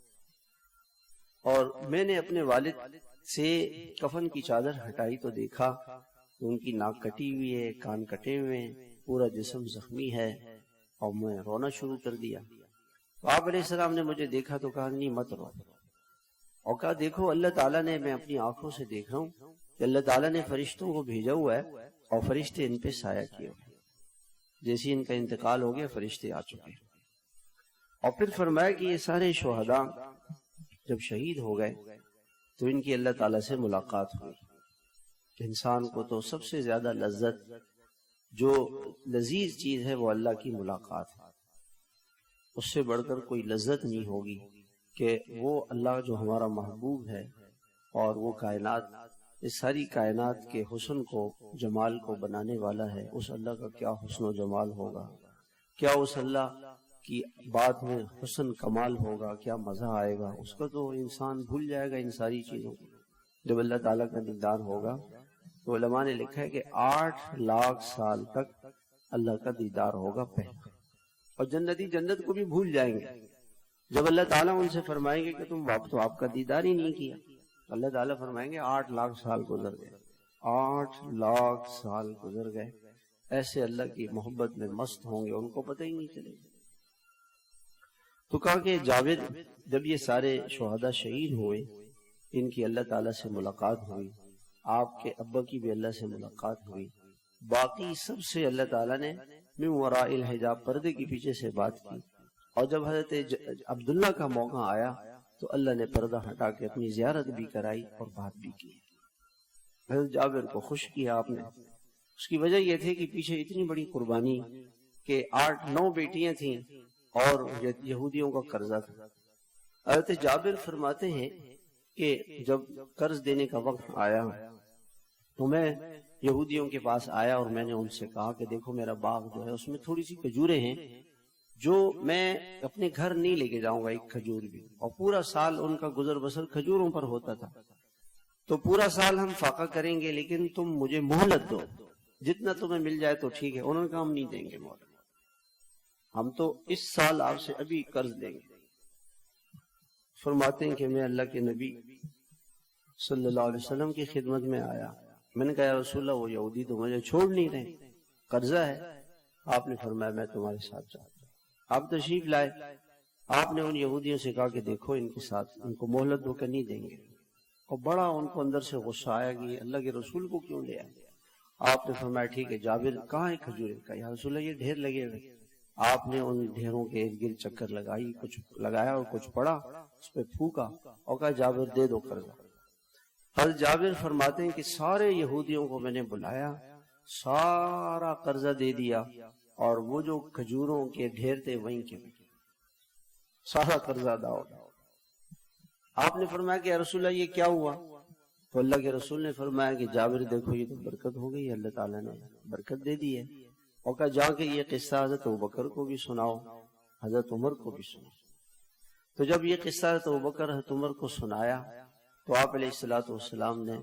اور میں نے اپنے والد سے کفن کی چادر ہٹائی تو دیکھا ان کی ناک کٹی ہوئی ہے، کان کٹے ہوئے ہیں، پورا جسم زخمی ہے، اور میں رونا شروع کر دیا۔ تو آپ علیہ السلام نے مجھے دیکھا تو کہا نہیں مت رو، اور کہا دیکھو اللہ تعالیٰ نے، میں اپنی آنکھوں سے دیکھ رہا ہوں کہ اللہ تعالیٰ نے فرشتوں کو بھیجا ہوا ہے اور فرشتے ان پہ سایہ کیے ہوئے. جیسے ان کا انتقال ہو گیا فرشتے آ چکے. اور پھر فرمایا کہ یہ سارے شہداء جب شہید ہو گئے تو ان کی اللہ تعالیٰ سے ملاقات ہوئی. انسان کو تو سب سے زیادہ لذت جو لذیذ چیز ہے وہ اللہ کی ملاقات ہے. اس سے بڑھ کر کوئی لذت نہیں ہوگی کہ وہ اللہ جو ہمارا محبوب ہے اور وہ کائنات، اس ساری کائنات کے حسن کو جمال کو بنانے والا ہے، اس اللہ کا کیا حسن و جمال ہوگا، کیا اس اللہ کی بات میں حسن کمال ہوگا، کیا مزہ آئے گا. اس کا تو انسان بھول جائے گا ان ساری چیزوں کو. جب اللہ تعالیٰ کا دیدار ہوگا تو علماء نے لکھا ہے کہ 8 لاکھ سال تک اللہ کا دیدار ہوگا پہلا. اور جنتی جنت کو بھی بھول جائیں گے. جب اللہ تعالیٰ ان سے فرمائیں گے کہ تم تو آپ کا دیدار ہی نہیں کیا، اللہ تعالیٰ فرمائیں گے 8 لاکھ سال گزر گئے. 8 لاکھ سال گزر گئے. ایسے اللہ کی محبت میں مست ہوں گے، ان کو پتہ ہی نہیں چلے گا. تو کہا کہ جاوید جب یہ سارے شہداء شہید ہوئے، ان کی اللہ تعالیٰ سے ملاقات ہوئی، آپ کے ابا کی بھی اللہ سے ملاقات ہوئی، باقی سب سے اللہ تعالیٰ نے من وراء الحجاب پردے کے پیچھے سے بات کی. اور جب حضرت عبداللہ کا موقع آیا تو اللہ نے پردہ ہٹا کے اپنی زیارت بھی کرائی اور بات بھی کی. حضرت جابر کو خوش کیا آپ نے. اس کی وجہ یہ تھی کہ پیچھے اتنی بڑی قربانی کہ 8-9 بیٹیاں تھیں اور یہودیوں کا قرضہ تھا. حضرت جابر فرماتے ہیں کہ جب قرض دینے کا وقت آیا تو میں یہودیوں کے پاس آیا اور میں نے ان سے کہا کہ دیکھو میرا باغ جو ہے اس میں تھوڑی سی کھجوریں ہیں جو میں اپنے گھر نہیں لے کے جاؤں گا ایک کھجور بھی. اور پورا سال ان کا گزر بسر کھجوروں پر ہوتا تھا. تو پورا سال ہم فاقہ کریں گے لیکن تم مجھے مہلت دو، جتنا تمہیں مل جائے تو ٹھیک ہے. انہوں نے کہا ہم نہیں دیں گے مہلت، ہم تو اس سال آپ سے ابھی قرض دیں گے. فرماتے ہیں کہ میں اللہ کے نبی صلی اللہ علیہ وسلم کی خدمت میں آیا. میں نے کہا یا رسول اللہ وہ یہودی تو مجھے چھوڑ نہیں رہے، قرضہ ہے. آپ نے فرمایا میں تمہارے ساتھ جاتا ہوں. آپ تشریف لائے. آپ نے ان یہودیوں سے کہا کہ دیکھو ان کے ساتھ ان کو مہلت دو کر نہیں دیں گے. اور بڑا ان کو اندر سے غصہ آیا کہ یہ اللہ کے رسول کو کیوں لے آئے. آپ نے فرمایا ٹھیک ہے جابر کہاں ہے کھجوریں؟ کا یا رسول اللہ یہ ڈھیر لگے ہوئے. آپ نے ان ڈھیروں کے ارد گرد چکر لگائی، کچھ لگایا اور کچھ پڑا، اس پہ پھونکا اور کہا جابر دے دو قرضہ. حضرت جابر فرماتے ہیں کہ سارے یہودیوں کو میں نے بلایا، سارا قرضہ دے دیا اور وہ جو کھجوروں کے ڈھیر تھے وہیں کے سارا قرضہ ادا ہو گیا. آپ نے فرمایا کہ یا رسول اللہ یہ کیا ہوا؟ تو اللہ کے رسول نے فرمایا کہ جابر دیکھو یہ تو برکت ہو گئی، اللہ تعالیٰ نے برکت دے دی ہے. اور کہا جا کے یہ قصہ حضرت ابوبکر کو بھی سناؤ، حضرت عمر کو بھی سناؤ. تو جب یہ قصہ حضرت ابوبکر حضرت عمر کو سنایا تو آپ علیہ الصلوۃ والسلام نے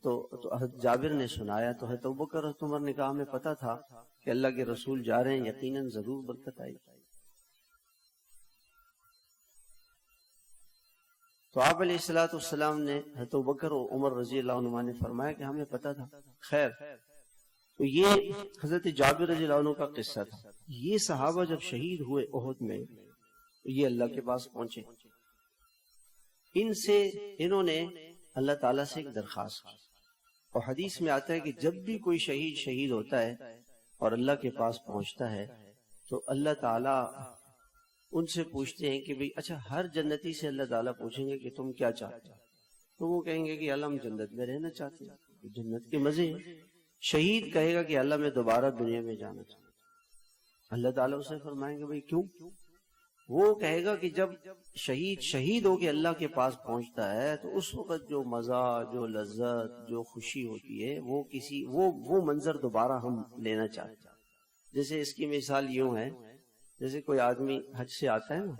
تو حضرت جابر نے سنایا تو حضرت ابوبکر حضرت عمر نے کہا ہمیں پتا تھا کہ اللہ کے رسول جا رہے ہیں، یقیناً ضرور برکت آئی. تو آپ علیہ الصلوۃ والسلام نے حضرت ابوبکر و عمر رضی اللہ عنہ نے فرمایا کہ ہمیں پتا تھا. خیر، تو یہ حضرت جابر رضی اللہ عنہ کا قصہ تھا. یہ صحابہ جب شہید ہوئے احد میں یہ اللہ کے پاس پہنچے. انہوں نے اللہ تعالیٰ سے ایک درخواست کی. اور حدیث میں آتا ہے کہ جب بھی کوئی شہید ہوتا ہے اور اللہ کے پاس پہنچتا ہے تو اللہ تعالیٰ ان سے پوچھتے ہیں کہ بھئی اچھا ہر جنتی سے اللہ تعالیٰ پوچھیں گے کہ تم کیا چاہتے ہو؟ تو وہ کہیں گے کہ اللہ ہم جنت میں رہنا چاہتے ہیں، جنت کے مزے ہیں. شہید کہے گا کہ اللہ میں دوبارہ دنیا میں جانا چاہتا ہوں. اللہ تعالیٰ اسے فرمائیں گے بھئی کیوں؟ وہ کہے گا کہ جب شہید ہو کے اللہ کے پاس پہنچتا ہے تو اس وقت جو مزہ، جو لذت، جو خوشی ہوتی ہے وہ منظر دوبارہ ہم لینا چاہتے ہیں. جیسے اس کی مثال یوں ہے، جیسے کوئی آدمی حج سے آتا ہے نا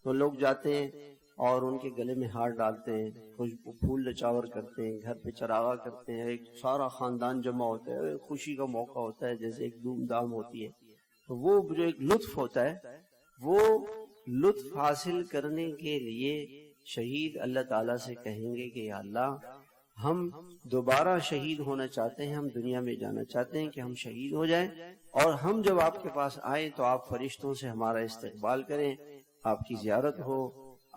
تو لوگ جاتے ہیں اور ان کے گلے میں ہار ڈالتے ہیں، پھول نچاور کرتے ہیں، گھر پہ چراغا کرتے ہیں، ایک سارا خاندان جمع ہوتا ہے، خوشی کا موقع ہوتا ہے، جیسے ایک دھوم دھام ہوتی ہے. تو وہ جو ایک لطف ہوتا ہے وہ لطف حاصل کرنے کے لیے شہید اللہ تعالیٰ سے کہیں گے کہ یا اللہ ہم دوبارہ شہید ہونا چاہتے ہیں، ہم دنیا میں جانا چاہتے ہیں کہ ہم شہید ہو جائیں اور ہم جب آپ کے پاس آئیں تو آپ فرشتوں سے ہمارا استقبال کریں، آپ کی زیارت ہو،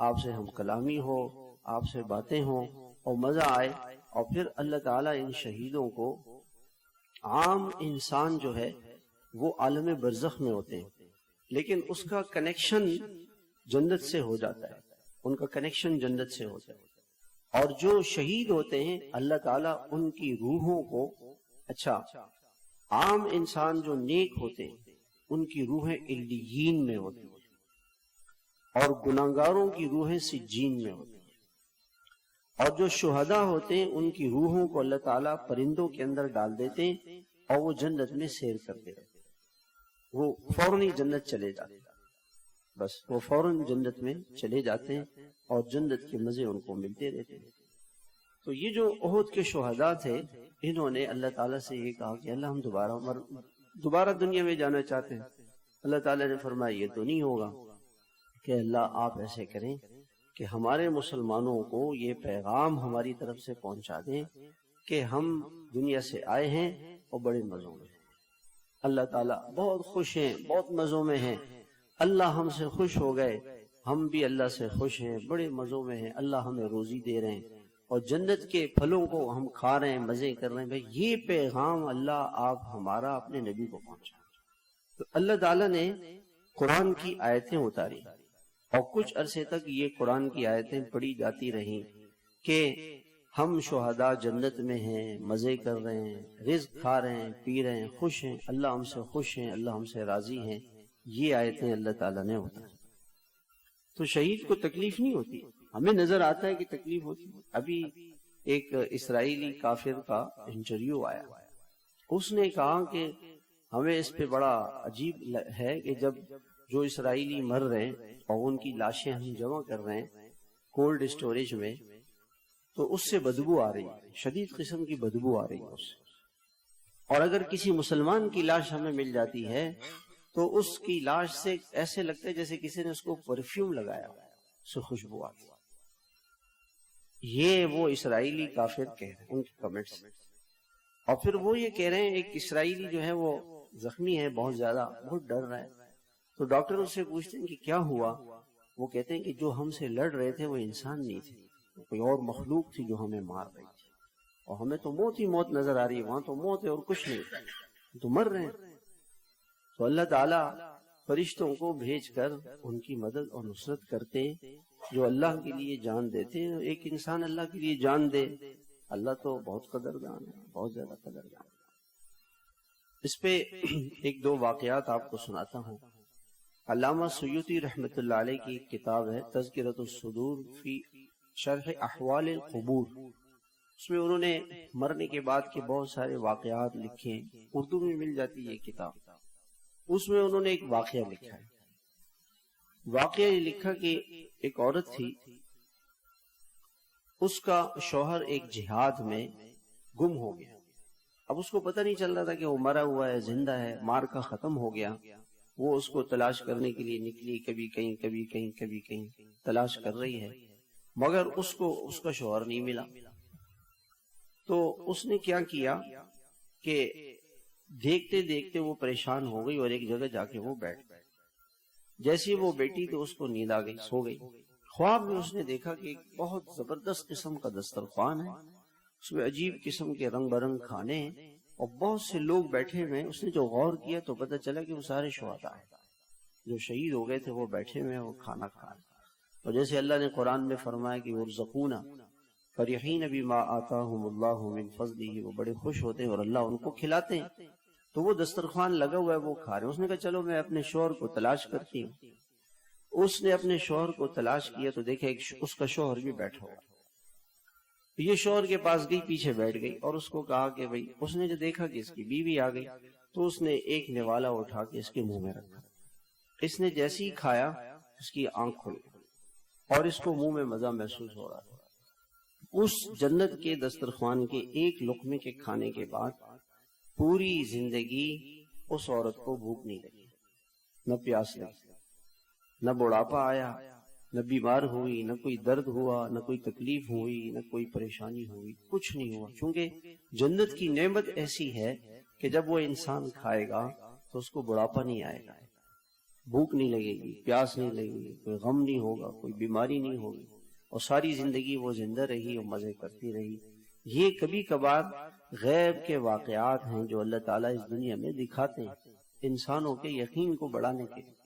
آپ سے ہم کلامی ہو، آپ سے باتیں ہوں اور مزہ آئے. اور پھر اللہ تعالیٰ ان شہیدوں کو عام انسان جو ہے وہ عالم برزخ میں ہوتے ہیں، لیکن اس کا کنیکشن جنت سے ہو جاتا ہے، ان کا کنیکشن جنت سے ہوتا ہے. اور جو شہید ہوتے ہیں اللہ تعالیٰ ان کی روحوں کو، اچھا عام انسان جو نیک ہوتے ہیں ان کی روحیں علیین میں ہوتی ہیں اور گناہگاروں کی روحیں سجین میں ہوتی ہیں. اور جو شہداء ہوتے ہیں ان کی روحوں کو اللہ تعالیٰ پرندوں کے اندر ڈال دیتے ہیں اور وہ جنت میں سیر کرتے رہتے ہیں، وہ فوراً ہی جنت چلے جاتے ہیں، بس وہ فوراً جنت میں چلے جاتے ہیں اور جنت کے مزے ان کو ملتے رہتے ہیں. تو یہ جو احد کے شہداء تھے انہوں نے اللہ تعالیٰ سے یہ کہا کہ اللہ ہم دوبارہ دنیا میں جانا چاہتے ہیں. اللہ تعالیٰ نے فرمایا یہ تو نہیں ہوگا، کہ اللہ آپ ایسے کریں کہ ہمارے مسلمانوں کو یہ پیغام ہماری طرف سے پہنچا دیں کہ ہم دنیا سے آئے ہیں اور بڑے مزوں میں ہیں، اللہ تعالیٰ بہت خوش ہیں، بہت مزوں میں ہیں، اللہ ہم سے خوش ہو گئے، ہم بھی اللہ سے خوش ہیں، بڑے مزوں میں ہیں، اللہ ہمیں روزی دے رہے ہیں اور جنت کے پھلوں کو ہم کھا رہے ہیں، مزے کر رہے ہیں. بھائی یہ پیغام اللہ آپ ہمارا اپنے نبی کو پہنچا. تو اللہ تعالیٰ نے قرآن کی آیتیں اتاری اور کچھ عرصے تک یہ قرآن کی آیتیں پڑھی جاتی رہیں کہ ہم شہداء جنت میں ہیں، مزے کر رہے ہیں، رزق کھا رہے ہیں، پی رہے ہیں، خوش ہیں، اللہ ہم سے خوش ہیں، اللہ ہم سے راضی ہیں. یہ آیتیں اللہ تعالیٰ نے اتاری. تو شہید کو تکلیف نہیں ہوتی، ہمیں نظر آتا ہے کہ تکلیف ہوتی. ابھی ایک اسرائیلی کافر کا انٹرویو آیا، اس نے کہا کہ ہمیں اس پہ بڑا عجیب ہے کہ جب جو اسرائیلی مر رہے ہیں اور ان کی لاشیں ہم جمع کر رہے ہیں کولڈ اسٹوریج میں، تو اس سے بدبو آ رہی ہے، شدید قسم کی بدبو آ رہی ہے اس سے. اور اگر کسی مسلمان کی لاش ہمیں مل جاتی ہے تو اس کی لاش سے ایسے لگتا ہے جیسے کسی نے اس کو پرفیوم لگایا، اس سے خوشبو آتی. یہ وہ اسرائیلی کافر کہہ رہے ہیں ان کے کمنٹس. اور پھر وہ یہ کہہ رہے ہیں ایک اسرائیلی جو ہے وہ زخمی ہے بہت زیادہ، بہت ڈر رہا ہے. تو ڈاکٹر اس سے پوچھتے ہیں کہ کیا ہوا؟ وہ کہتے ہیں کہ جو ہم سے لڑ رہے تھے وہ انسان نہیں تھے، کوئی اور مخلوق تھی جو ہمیں مار رہی تھی، اور ہمیں تو موت ہی موت نظر آ رہی ہے، وہاں تو موت ہے اور کچھ نہیں، تو مر رہے ہیں. تو اللہ تعالیٰ فرشتوں کو بھیج کر ان کی مدد اور نصرت کرتے ہیں جو اللہ کے لیے جان دیتے ہیں. ایک انسان اللہ کے لیے جان دے، اللہ تو بہت قدردان ہے، بہت زیادہ قدردان ہے. اس پہ ایک دو واقعات آپ کو سناتا ہوں. علامہ سیوطی رحمۃ اللہ علیہ کی ایک کتاب ہے تذکرۃ الصدور فی شرح احوال القبور، اس میں انہوں نے مرنے کے بعد کے بہت سارے واقعات لکھے، اردو میں مل جاتی ہے یہ کتاب. اس میں انہوں نے ایک واقعہ لکھا ہے. واقعہ یہ لکھا کہ ایک عورت تھی، اس کا شوہر ایک جہاد میں گم ہو گیا. اب اس کو پتہ نہیں چل رہا تھا کہ وہ مرا ہوا ہے زندہ ہے، مارکا ختم ہو گیا. وہ اس کو تلاش کرنے کے لیے نکلی، کبھی کہیں کبھی کہیں کبھی کہیں تلاش کر رہی ہے، مگر اس کو اس کا شوہر نہیں ملا. تو اس نے کیا کیا کہ دیکھتے دیکھتے وہ پریشان ہو گئی اور ایک جگہ جا کے وہ بیٹھ گئی. جیسی وہ بیٹی تو اس کو نیند آ گئی، سو گئی. خواب میں اس نے دیکھا کہ ایک بہت زبردست قسم کا دسترخوان ہے، اس میں عجیب قسم کے رنگ برنگ کھانے ہیں اور بہت سے لوگ بیٹھے ہوئے ہیں. اس نے جو غور کیا تو پتہ چلا کہ وہ سارے شہداء ہیں جو شہید ہو گئے تھے، وہ بیٹھے ہوئے ہیں، وہ کھانا کھا رہے ہیں. اور جیسے اللہ نے قرآن میں فرمایا کہ یرزقون فرحین بما آتاہم اللہ من فضلہ، وہ بڑے خوش ہوتے ہیں اور اللہ ان کو کھلاتے ہیں. تو وہ دسترخوان لگا ہوا ہے، وہ کھا رہے ہیں. اس نے کہا چلو میں اپنے شوہر کو تلاش کرتی ہوں. اس نے اپنے شوہر کو تلاش کیا تو دیکھا اس کا شوہر بھی بیٹھا ہوا. یہ شوہر کے پاس گئی، پیچھے بیٹھ گئی اور اس کو کہا کہ بھئی، اس نے جو دیکھا کہ اس کی بیوی آ گئی تو اس نے ایک نوالا اٹھا کے اس کے منہ میں رکھا. اس نے جیسے ہی کھایا اس کی آنکھ کھل گئی اور اس کو منہ میں مزہ محسوس ہو رہا تھا. اس جنت کے دسترخوان کے ایک لقمے کے کھانے کے بعد پوری زندگی اس عورت کو بھوک نہیں لگی، نہ پیاس لگی، نہ بڑھاپا آیا، نہ بیمار ہوئی، نہ کوئی درد ہوا، نہ کوئی تکلیف ہوئی، نہ کوئی پریشانی ہوئی، کچھ نہیں ہوا. چونکہ جنت کی نعمت ایسی ہے کہ جب وہ انسان کھائے گا تو اس کو بڑھاپا نہیں آئے گا، بھوک نہیں لگے گی، پیاس نہیں لگے گی، کوئی غم نہیں ہوگا، کوئی بیماری نہیں ہوگی، اور ساری زندگی وہ زندہ رہی اور مزے کرتی رہی. یہ کبھی کبھار غیب کے واقعات ہیں جو اللہ تعالیٰ اس دنیا میں دکھاتے ہیں انسانوں کے یقین کو بڑھانے کے لیے.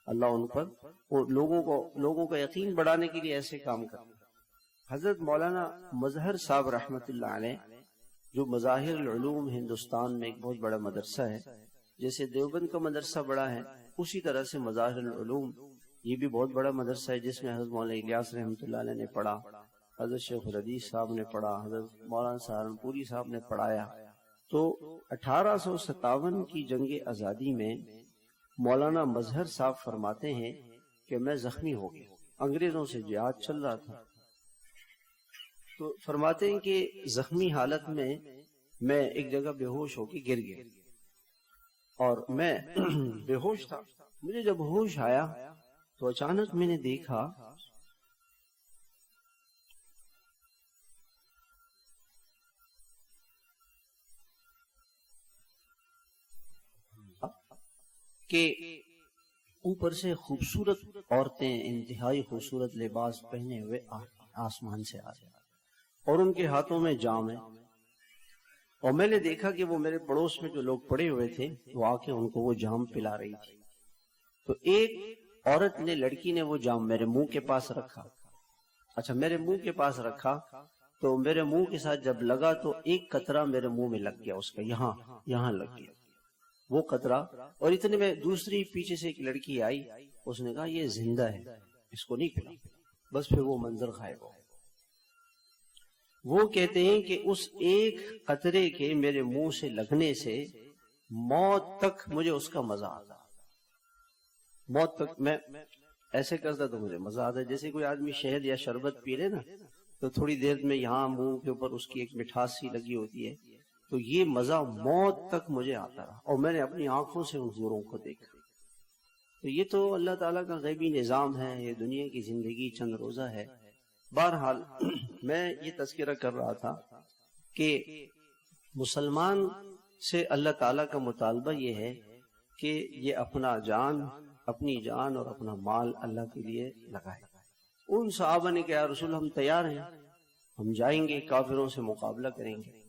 اللہ ان پر لوگوں کا یقین بڑھانے کے لیے ایسے کام کرتے ہیں. حضرت مولانا مظہر صاحب رحمۃ اللہ علیہ جو مظاہر العلوم ہندوستان میں ایک بہت بڑا مدرسہ ہے، جیسے دیوبند کا مدرسہ بڑا ہے اسی طرح سے مظاہر العلوم یہ بھی بہت بڑا مدرسہ ہے، جس میں حضرت مولانا الیاس رحمۃ اللہ علیہ نے پڑھا، حضرت شیخ الحدیث صاحب نے پڑھا، حضرت مولانا سہارنپوری صاحب نے پڑھایا. تو 1857 کی جنگ آزادی میں مولانا مظہر صاحب فرماتے ہیں کہ میں زخمی ہو گیا، انگریزوں سے جہاد چل رہا تھا. تو فرماتے ہیں کہ زخمی حالت میں ایک جگہ بے ہوش ہو کے گر گیا اور میں بے ہوش تھا. مجھے جب ہوش آیا تو اچانک میں نے دیکھا کہ اوپر سے خوبصورت عورتیں انتہائی خوبصورت لباس پہنے ہوئے آسمان سے آ رہے اور ان کے ہاتھوں میں جام ہے، اور میں نے دیکھا کہ وہ میرے پڑوس میں جو لوگ پڑے ہوئے تھے وہ آ کے ان کو وہ جام پلا رہی تھی. تو ایک عورت نے، لڑکی نے وہ جام میرے منہ کے پاس رکھا. اچھا میرے منہ کے پاس رکھا تو میرے منہ کے ساتھ جب لگا تو ایک قطرہ میرے منہ میں لگ گیا، اس کا یہاں لگ گیا وہ قطرہ. اور اتنے میں دوسری پیچھے سے ایک لڑکی آئی، اس نے کہا یہ زندہ ہے اس کو نہیں پلا. بس پھر وہ منظر غائب ہو. وہ کہتے ہیں کہ اس ایک قطرے کے میرے منہ سے لگنے سے موت تک مجھے اس کا مزہ آتا. موت تک میں ایسے کرتا تو مجھے مزہ آتا. جیسے کوئی آدمی شہد یا شربت پی لے نا تو تھوڑی دیر میں یہاں منہ کے اوپر اس کی ایک مٹھاس سی لگی ہوتی ہے، تو یہ مزہ موت تک مجھے آتا رہا اور میں نے اپنی آنکھوں سے ان حضوروں کو دیکھا. تو یہ تو اللہ تعالیٰ کا غیبی نظام ہے، یہ دنیا کی زندگی چند روزہ ہے. بہرحال میں یہ تذکرہ کر رہا تھا کہ مسلمان سے اللہ تعالیٰ کا مطالبہ یہ ہے کہ یہ اپنی جان اور اپنا مال اللہ کے لیے لگائے. ان صحابہ نے کہا رسول ہم تیار ہیں، ہم جائیں گے کافروں سے مقابلہ کریں گے.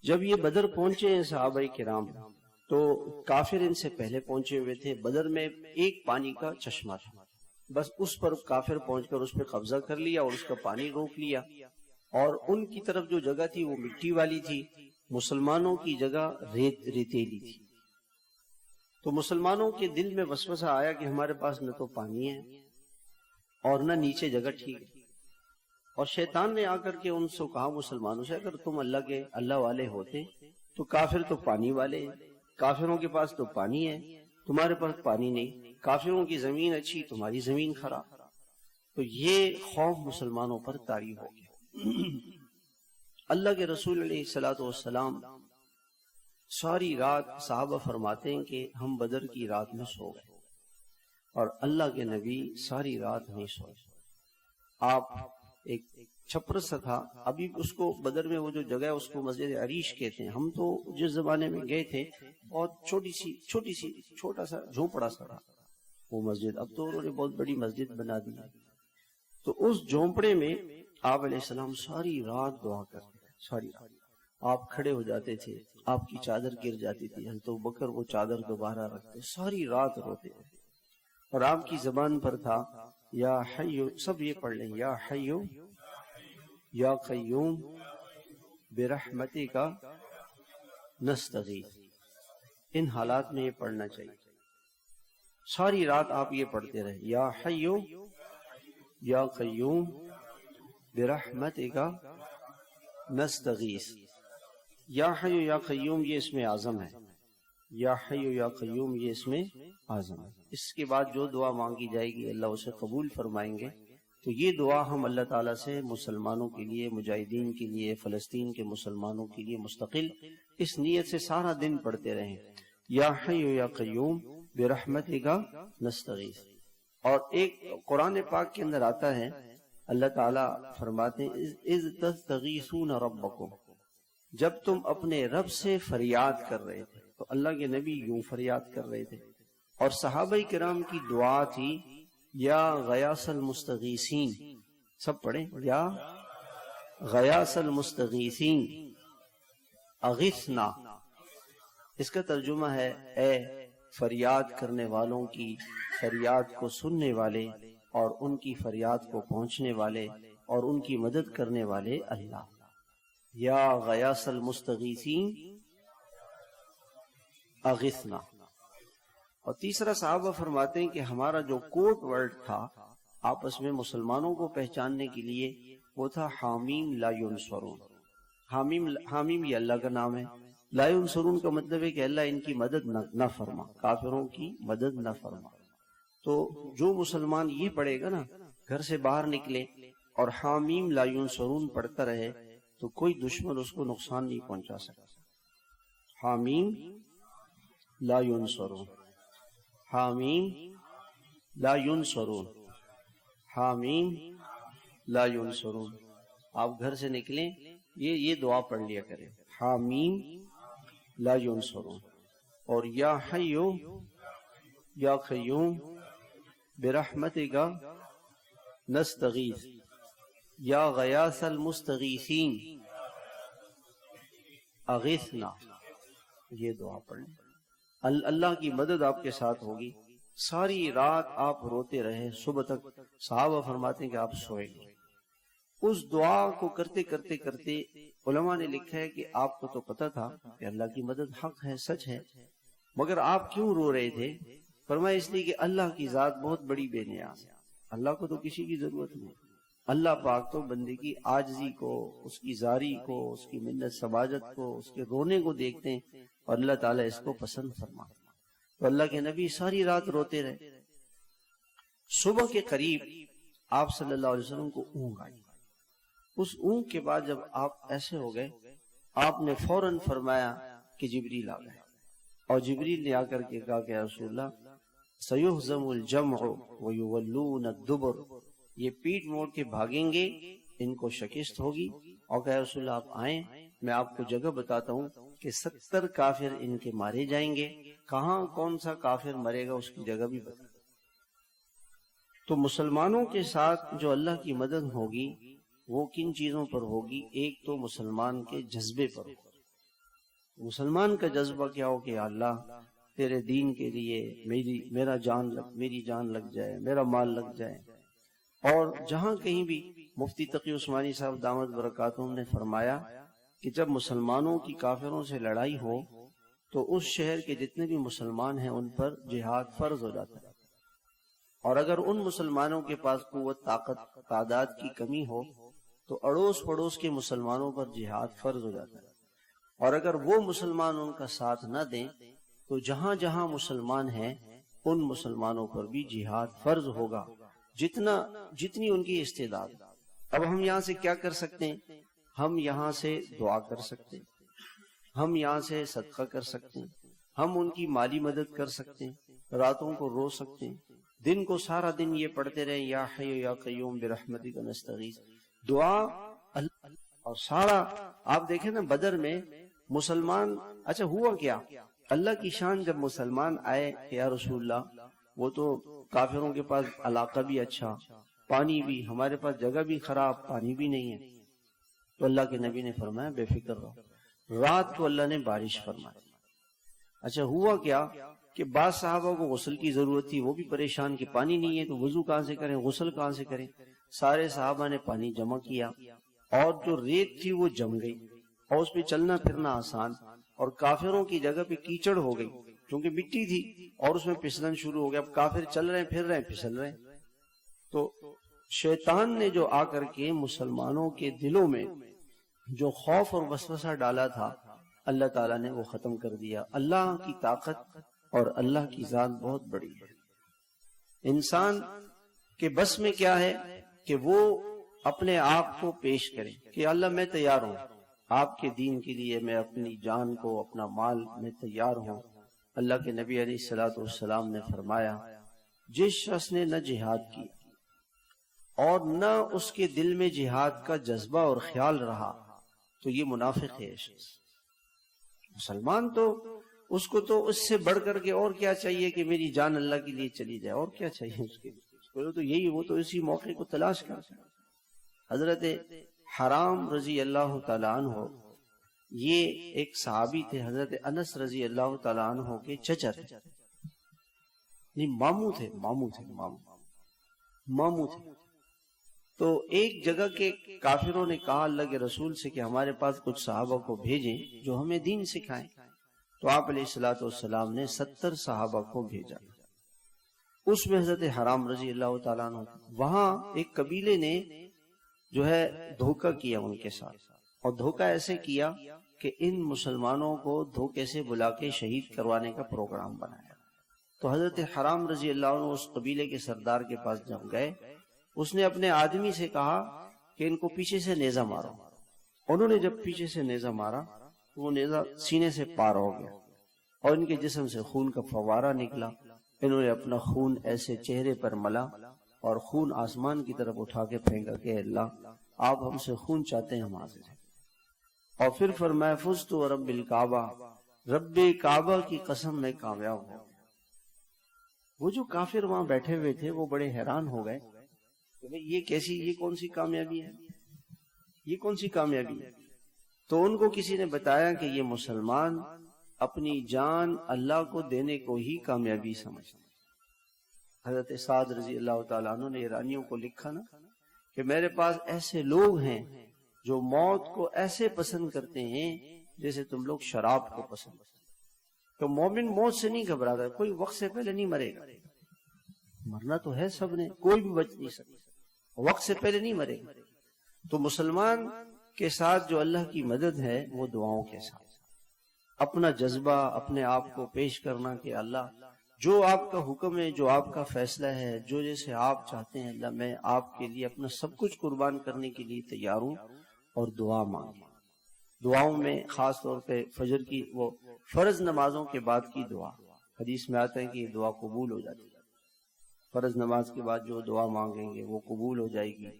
جب یہ بدر پہنچے ہیں صحابہ کرام تو کافر ان سے پہلے پہنچے ہوئے تھے. بدر میں ایک پانی کا چشمہ تھا، بس اس پر کافر پہنچ کر اس پہ قبضہ کر لیا اور اس کا پانی روک لیا. اور ان کی طرف جو جگہ تھی وہ مٹی والی تھی، مسلمانوں کی جگہ ریتیلی تھی. تو مسلمانوں کے دل میں وسوسہ آیا کہ ہمارے پاس نہ تو پانی ہے اور نہ نیچے جگہ ٹھیک ہے. اور شیطان نے آ کر کے ان سے کہا مسلمانوں سے اگر تم اللہ والے ہوتے تو کافر تو پانی والے ہیں، کافروں کے پاس تو پانی ہے، تمہارے پاس پانی نہیں. کافروں کی زمین اچھی، تمہاری زمین خراب. تو یہ خوف مسلمانوں پر طاری ہو گیا. اللہ کے رسول علیہ الصلوۃ والسلام ساری رات، صحابہ فرماتے ہیں کہ ہم بدر کی رات میں سو گئے اور اللہ کے نبی ساری رات نہیں سوئے. آپ ایک چھپر سا تھا، ابھی اس کو بدر میں وہ جو جگہ ہے اس کو مسجد عریش کہتے ہیں. ہم تو جس زمانے میں گئے تھے بہت چھوٹا سا جھونپڑا سا تھا وہ مسجد. اب تو انہوں نے بہت بڑی مسجد بنا دی. تو اس جھونپڑے میں آپ علیہ السلام ساری رات دعا کرتے تھے. ساری رات آپ کھڑے ہو جاتے تھے، آپ کی چادر گر جاتی تھی، حضرت ابوبکر وہ چادر دوبارہ رکھتے، ساری رات روتے تھے. اور آپ کی زبان پر تھا یا حیو، سب یہ پڑھ لیں، یا حیو یا قیوم برحمتک نستغیث. ان حالات میں یہ پڑھنا چاہیے. ساری رات آپ یہ پڑھتے رہے، یا حیو یا قیوم برحمتک نستغیث. یا حیو یا قیوم یہ اسم اعظم ہے، یا حیو یا قیوم یہ اسم اعظم ہے. اس کے بعد جو دعا مانگی جائے گی اللہ اسے قبول فرمائیں گے. تو یہ دعا ہم اللہ تعالیٰ سے مسلمانوں کے لیے، مجاہدین کے لیے، فلسطین کے مسلمانوں کے لیے مستقل اس نیت سے سارا دن پڑھتے رہیں، یا حی یا قیوم برحمتک نستغیث. اور ایک قرآن پاک کے اندر آتا ہے، اللہ تعالیٰ فرماتے ہیں اذ تستغیثون ربکم، جب تم اپنے رب سے فریاد کر رہے تھے. تو اللہ کے نبی یوں فریاد کر رہے تھے. اور صحابہ کرام کی دعا تھی یا غیاث المستغیثین. سب پڑھیں، یا غیاث المستغیثین اغثنا، اس کا ترجمہ ہے اے فریاد کرنے والوں کی فریاد کو سننے والے اور ان کی فریاد کو پہنچنے والے اور ان کی مدد کرنے والے اللہ. یا غیاث المستغیثین اغثنا. اور تیسرا صحابہ فرماتے ہیں کہ ہمارا جو کوڈ ورڈ تھا آپس میں مسلمانوں کو پہچاننے کے لیے وہ تھا حامیم لا ینصرون. حامیم یہ اللہ کا نام ہے، لا ینصرون کا مطلب ہے کہ اللہ ان کی مدد نہ فرما، کافروں کی مدد نہ فرما. تو جو مسلمان یہ پڑھے گا نا، گھر سے باہر نکلے اور حامیم لا ینصرون پڑھتا رہے تو کوئی دشمن اس کو نقصان نہیں پہنچا سکتا. حامیم لا ینصرون، حامیم لا ینصرون، حامیم لا ینصرون. آپ گھر سے نکلیں یہ دعا پڑھ لیا کریں، حامیم لا ینصرون. اور یا حیو یا قیوم برحمتک نستغیث یا غیاث المستغیثین اغثنا. یہ دعا پڑھ لیں، اللہ کی مدد آپ کے ساتھ ہوگی. ساری رات آپ روتے رہے، صبح تک صحابہ فرماتے ہیں کہ آپ سوئے گے. اس دعا کو کرتے کرتے کرتے علماء نے لکھا ہے کہ آپ کو تو پتا تھا کہ اللہ کی مدد حق ہے، سچ ہے، مگر آپ کیوں رو رہے تھے؟ فرمایا اس لیے کہ اللہ کی ذات بہت بڑی بے نیاز ہے، اللہ کو تو کسی کی ضرورت نہیں. اللہ پاک تو بندے کی عاجزی کو، اس کی زاری کو، اس کی منت سماجت کو، اس کے رونے کو دیکھتے ہیں اور اللہ تعالیٰ اس کو پسند فرماتا. تو اللہ کے نبی ساری رات روتے رہے. صبح کے قریب آپ صلی اللہ علیہ وسلم کو اونگ آئی. اس اونگ کے بعد جب آپ ایسے ہو گئے، آپ نے فوراً فرمایا کہ جبریل آ گئے. اور جبریل نے آ کر کے کہا کہ رسول اللہ سیہزم الجمع ویولون الدبر، یہ پیٹ موڑ کے بھاگیں گے، ان کو شکست ہوگی. اور کہ رسول اللہ آپ آئیں، میں آپ کو جگہ بتاتا ہوں کہ 70 کافر ان کے مارے جائیں گے. کہاں کون سا کافر مرے گا اس کی جگہ بھی بتا. تو مسلمانوں کے ساتھ جو اللہ کی مدد ہوگی وہ کن چیزوں پر ہوگی؟ ایک تو مسلمان کے جذبے پر ہوگی. مسلمان کا جذبہ کیا ہو کہ اللہ تیرے دین کے لیے میری جان لگ جائے، میرا مال لگ جائے. اور جہاں کہیں بھی مفتی تقی عثمانی صاحب دامت برکاتہم نے فرمایا کہ جب مسلمانوں کی کافروں سے لڑائی ہو تو اس شہر کے جتنے بھی مسلمان ہیں ان پر جہاد فرض ہو جاتا ہے. اور اگر ان مسلمانوں کے پاس قوت، طاقت، تعداد کی کمی ہو تو اڑوس پڑوس کے مسلمانوں پر جہاد فرض ہو جاتا ہے. اور اگر وہ مسلمان ان کا ساتھ نہ دیں تو جہاں جہاں مسلمان ہیں ان مسلمانوں پر بھی جہاد فرض ہوگا، جتنی ان کی استعداد. اب ہم یہاں سے کیا کر سکتے ہیں؟ ہم یہاں سے دعا کر سکتے ہیں، ہم یہاں سے صدقہ کر سکتے ہیں، ہم ان کی مالی مدد کر سکتے ہیں، راتوں کو رو سکتے ہیں، دن کو سارا دن یہ پڑھتے رہیں یا حی یا قیوم برحمتک نستغیث دعا. اور سارا آپ دیکھیں نا بدر میں مسلمان، اچھا ہوا کیا؟ اللہ کی شان جب مسلمان آئے کہ یا رسول اللہ وہ تو کافروں کے پاس علاقہ بھی اچھا، پانی بھی، ہمارے پاس جگہ بھی خراب، پانی بھی نہیں ہے. تو اللہ کے نبی نے فرمایا بے فکر رہو. رات کو اللہ نے بارش فرمائی. اچھا ہوا کیا کہ بعض صحابہ کو غسل کی ضرورت تھی، وہ بھی پریشان کہ پانی نہیں ہے تو وضو کہاں سے کریں، غسل کہاں سے کریں. سارے صحابہ نے پانی جمع کیا اور جو ریت تھی وہ جم گئی اور اس پہ چلنا پھرنا آسان. اور کافروں کی جگہ پہ کیچڑ ہو گئی کیونکہ مٹی تھی اور اس میں پھسلن شروع ہو گیا. اب کافر چل رہے ہیں، پھر رہے ہیں، پھسل رہے ہیں. تو شیطان نے جو آ کر کے مسلمانوں کے دلوں میں جو خوف اور وسوسہ ڈالا تھا اللہ تعالیٰ نے وہ ختم کر دیا. اللہ کی طاقت اور اللہ کی ذات بہت بڑی ہے. انسان کے بس میں کیا ہے کہ وہ اپنے آپ کو پیش کرے کہ اللہ میں تیار ہوں آپ کے دین کے لیے، میں اپنی جان کو، اپنا مال میں تیار ہوں. اللہ کے نبی علیہ الصلوۃ والسلام نے فرمایا جس شخص نے نہ جہاد کیا اور نہ اس کے دل میں جہاد کا جذبہ اور خیال رہا تو یہ منافق ہے. مسلمان تو اس کو تو اس سے بڑھ کر کے اور کیا چاہیے کہ میری جان اللہ کے لیے چلی جائے، اور کیا چاہیے اس کے لیے؟ تو یہی، وہ تو اسی موقع کو تلاش کرتا ہے. حضرت حرام رضی اللہ تعالیٰ عنہ یہ ایک صحابی تھے، حضرت انس رضی اللہ تعالیٰ عنہ کے چچا تھے، ماموں تھے، ماموں تھے۔ تو ایک جگہ کے کافروں نے کہا اللہ کے رسول سے کہ ہمارے پاس کچھ صحابہ کو بھیجیں جو ہمیں دین سکھائیں۔ تو آپ علیہ الصلوۃ والسلام نے 70 صحابہ کو بھیجا، اس میں حضرت حرام رضی اللہ تعالیٰ عنہ۔ وہاں ایک قبیلے نے جو ہے دھوکہ کیا ان کے ساتھ، اور دھوکہ ایسے کیا کہ ان مسلمانوں کو دھوکے سے بلا کے شہید کروانے کا پروگرام بنایا۔ تو حضرت حرام رضی اللہ عنہ اس قبیلے کے سردار کے پاس جب گئے، اس نے اپنے آدمی سے کہا کہ ان کو پیچھے سے نیزہ مارو۔ انہوں نے جب پیچھے سے نیزہ مارا تو وہ نیزہ سینے سے پار ہو گیا اور ان کے جسم سے خون کا فوارہ نکلا۔ انہوں نے اپنا خون ایسے چہرے پر ملا اور خون آسمان کی طرف اٹھا کے پھینکا کہ اللہ آپ ہم سے خون چاہتے ہیں، ہم حاضر ہیں۔ اور پھر فرمایا فزت ورب الکعبہ، رب کعبہ کی قسم میں کامیاب ہوں۔ وہ جو کافر وہاں بیٹھے ہوئے تھے وہ بڑے حیران ہو گئے کہ یہ کون سی کامیابی ہے، یہ کون سی کامیابی ہے۔ تو ان کو کسی نے بتایا کہ یہ مسلمان اپنی جان اللہ کو دینے کو ہی کامیابی سمجھتے۔ حضرت سعد رضی اللہ تعالیٰ عنہ نے ایرانیوں کو لکھا نا کہ میرے پاس ایسے لوگ ہیں جو موت کو ایسے پسند کرتے ہیں جیسے تم لوگ شراب کو پسند کرتے۔ تو مومن موت سے نہیں گھبراتا، کوئی وقت سے پہلے نہیں مرے گا، مرنا تو ہے سب نے، کوئی بھی بچ نہیں سکتا، وقت سے پہلے نہیں مرے گا۔ تو مسلمان کے ساتھ جو اللہ کی مدد ہے وہ دعاؤں کے ساتھ، اپنا جذبہ اپنے آپ کو پیش کرنا کہ اللہ جو آپ کا حکم ہے، جو آپ کا فیصلہ ہے، جو جیسے آپ چاہتے ہیں اللہ میں آپ کے لیے اپنا سب کچھ قربان کرنے کے لیے تیار ہوں، اور دعا مانگیں۔ دعاؤں میں خاص طور پہ فجر کی وہ فرض نمازوں کے بعد کی دعا، حدیث میں آتا ہے کہ یہ دعا قبول ہو جاتی ہے۔ فرض نماز کے بعد جو دعا مانگیں گے وہ قبول ہو جائے گی۔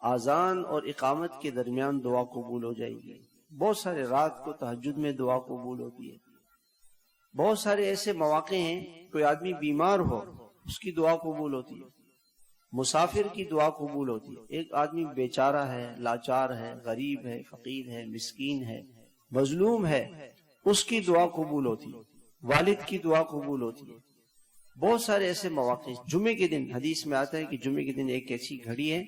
اذان اور اقامت کے درمیان دعا قبول ہو جائے گی۔ بہت سارے رات کو تہجد میں دعا قبول ہوتی ہے۔ بہت سارے ایسے مواقع ہیں، کوئی آدمی بیمار ہو اس کی دعا قبول ہوتی ہے، مسافر کی دعا قبول ہوتی ہے، ایک آدمی بیچارہ ہے، لاچار ہے، غریب ہے، فقیر ہے، مسکین ہے، مظلوم ہے، اس کی دعا قبول ہوتی ہے، والد کی دعا قبول ہوتی ہے۔ بہت سارے ایسے مواقع، جمعے کے دن حدیث میں آتا ہے کہ جمعے کے دن ایک ایسی گھڑی ہے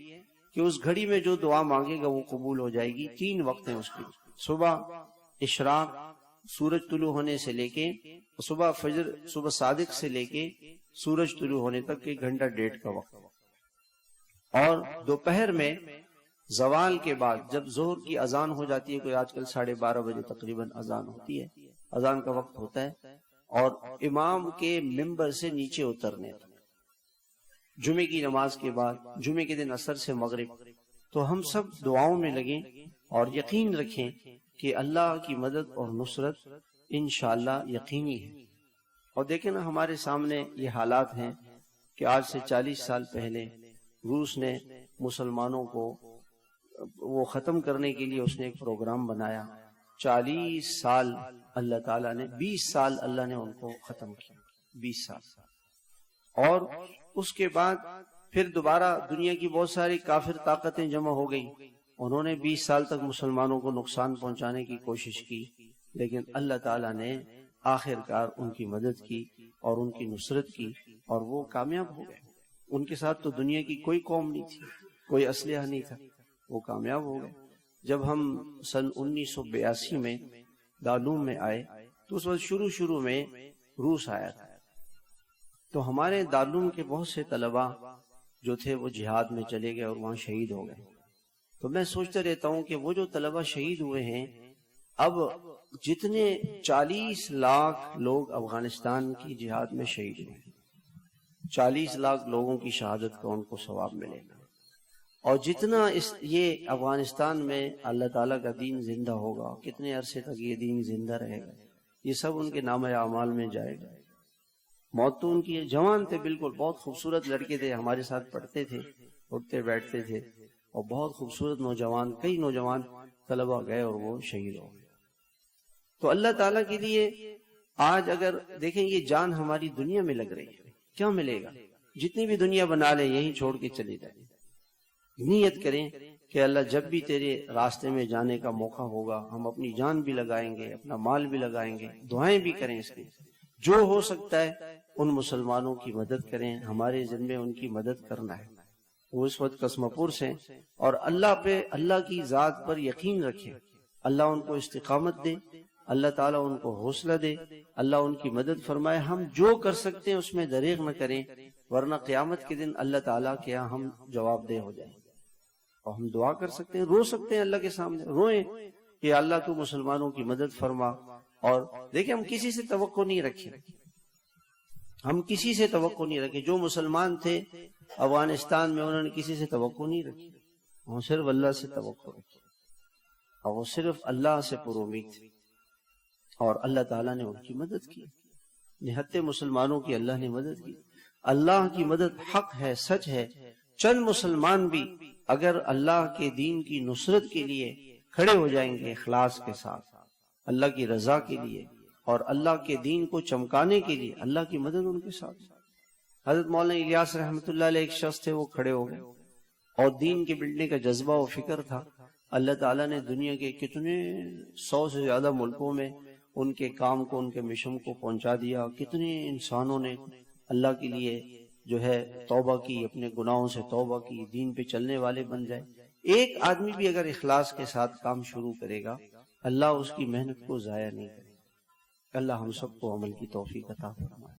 کہ اس گھڑی میں جو دعا مانگے گا وہ قبول ہو جائے گی۔ 3 وقت ہیں اس کی، صبح اشراق سورج طلوع ہونے سے لے کے صبح فجر، صبح صادق سے لے کے سورج طلوع ہونے تک 1 گھنٹہ 1.5 کا وقت، اور دوپہر میں زوال کے بعد جب ظہر کی اذان ہو جاتی ہے، کوئی آج کل 12:30 بجے تقریباً اذان ہوتی ہے، اذان کا وقت ہوتا ہے، اور امام کے ممبر سے نیچے اترنے تک، جمعے کی نماز کے بعد، جمعے کے دن عصر سے مغرب۔ تو ہم سب دعاؤں میں لگیں اور یقین رکھیں کہ اللہ کی مدد اور نصرت انشاءاللہ یقینی ہے۔ اور دیکھیں نا ہمارے سامنے یہ حالات ہیں کہ آج سے 40 سال پہلے روس نے مسلمانوں کو وہ ختم کرنے کے لیے اس نے ایک پروگرام بنایا۔ 40 سال اللہ تعالیٰ نے، 20 سال اللہ نے ان کو ختم کیا، 20 سال۔ اور اس کے بعد پھر دوبارہ دنیا کی بہت ساری کافر طاقتیں جمع ہو گئی، انہوں نے 20 سال تک مسلمانوں کو نقصان پہنچانے کی کوشش کی، لیکن اللہ تعالیٰ نے آخر کار ان کی مدد کی اور ان کی نصرت کی، اور وہ کامیاب ہو گئے۔ ان کے ساتھ تو دنیا کی کوئی قوم نہیں تھی، کوئی اسلحہ نہیں تھا، وہ کامیاب ہو گئے۔ جب ہم سن 1982 میں دارالعلوم میں آئے تو اس وقت شروع میں روس آیا تھا، تو ہمارے دارالعلوم کے بہت سے طلباء جو تھے وہ جہاد میں چلے گئے اور وہاں شہید ہو گئے۔ تو میں سوچتا رہتا ہوں کہ وہ جو طلباء شہید ہوئے ہیں، اب جتنے 40 لاکھ لوگ افغانستان کی جہاد میں شہید ہوئے، 40 لاکھ لوگوں کی شہادت کا ان کو ثواب ملے گا، اور جتنا یہ افغانستان میں اللہ تعالیٰ کا دین زندہ ہوگا، کتنے عرصے تک یہ دین زندہ رہے گا، یہ سب ان کے نامہ اعمال میں جائے گا۔ موت تو ان کی جوان تھے، بالکل بہت خوبصورت لڑکے تھے، ہمارے ساتھ پڑھتے تھے، اٹھتے بیٹھتے تھے، اور بہت خوبصورت نوجوان، کئی نوجوان طلباء گئے اور وہ شہید ہو گئے۔ تو اللہ تعالیٰ کے لیے آج اگر دیکھیں یہ جان ہماری دنیا میں لگ رہی ہے، کیا ملے گا؟ جتنی بھی دنیا بنا لے یہیں چھوڑ کے چلے جائیں۔ نیت کریں کہ اللہ جب بھی تیرے راستے میں جانے کا موقع ہوگا ہم اپنی جان بھی لگائیں گے، اپنا مال بھی لگائیں گے، دعائیں بھی کریں، اس کے جو ہو سکتا ہے ان مسلمانوں کی مدد کریں، ہمارے ذمے ان کی مدد کرنا ہے۔ وہ اس وقت قسم پور سے اور اللہ پہ، اللہ کی ذات پر یقین رکھیں، اللہ ان کو استقامت دے، اللہ تعالیٰ ان کو حوصلہ دے، اللہ ان کی مدد فرمائے۔ ہم جو کر سکتے ہیں اس میں دریغ نہ کریں، ورنہ قیامت کے دن اللہ تعالیٰ کے یہاں ہم جواب دہ ہو جائیں۔ اور ہم دعا کر سکتے ہیں، رو سکتے ہیں اللہ کے سامنے، روئیں کہ اللہ تو مسلمانوں کی مدد فرما۔ اور دیکھیں ہم کسی سے توقع نہیں رکھیں، ہم کسی سے توقع نہیں رکھیں۔ جو مسلمان تھے افغانستان میں انہوں نے کسی سے توقع نہیں رکھی، وہ صرف اللہ سے توقع رکھی، اور وہ صرف اللہ سے پر امید تھے، اور اللہ تعالیٰ نے ان کی مدد کی، نہتے مسلمانوں کی اللہ نے مدد کی۔ اللہ کی مدد حق ہے، سچ ہے۔ چند مسلمان بھی اگر اللہ کے دین کی نصرت کے لیے کھڑے ہو جائیں گے اخلاص کے ساتھ، اللہ کی رضا کے لیے اور اللہ کے دین کو چمکانے کے لیے، اللہ کی مدد ان کے ساتھ۔ حضرت مولانا الیاس رحمۃ اللہ علیہ ایک شخص تھے، وہ کھڑے ہو گئے اور دین کے بلڈنے کا جذبہ و فکر تھا۔ اللہ تعالیٰ نے دنیا کے کتنے 100 سے زیادہ ملکوں میں ان کے کام کو، ان کے مشن کو پہنچا دیا۔ کتنے انسانوں نے اللہ کے لیے جو ہے توبہ کی، اپنے گناہوں سے توبہ کی، دین پہ چلنے والے بن جائے۔ ایک آدمی بھی اگر اخلاص کے ساتھ کام شروع کرے گا، اللہ اس کی محنت کو ضائع نہیں کرے گا۔ اللہ ہم سب کو عمل کی توفیق عطا فرمائے۔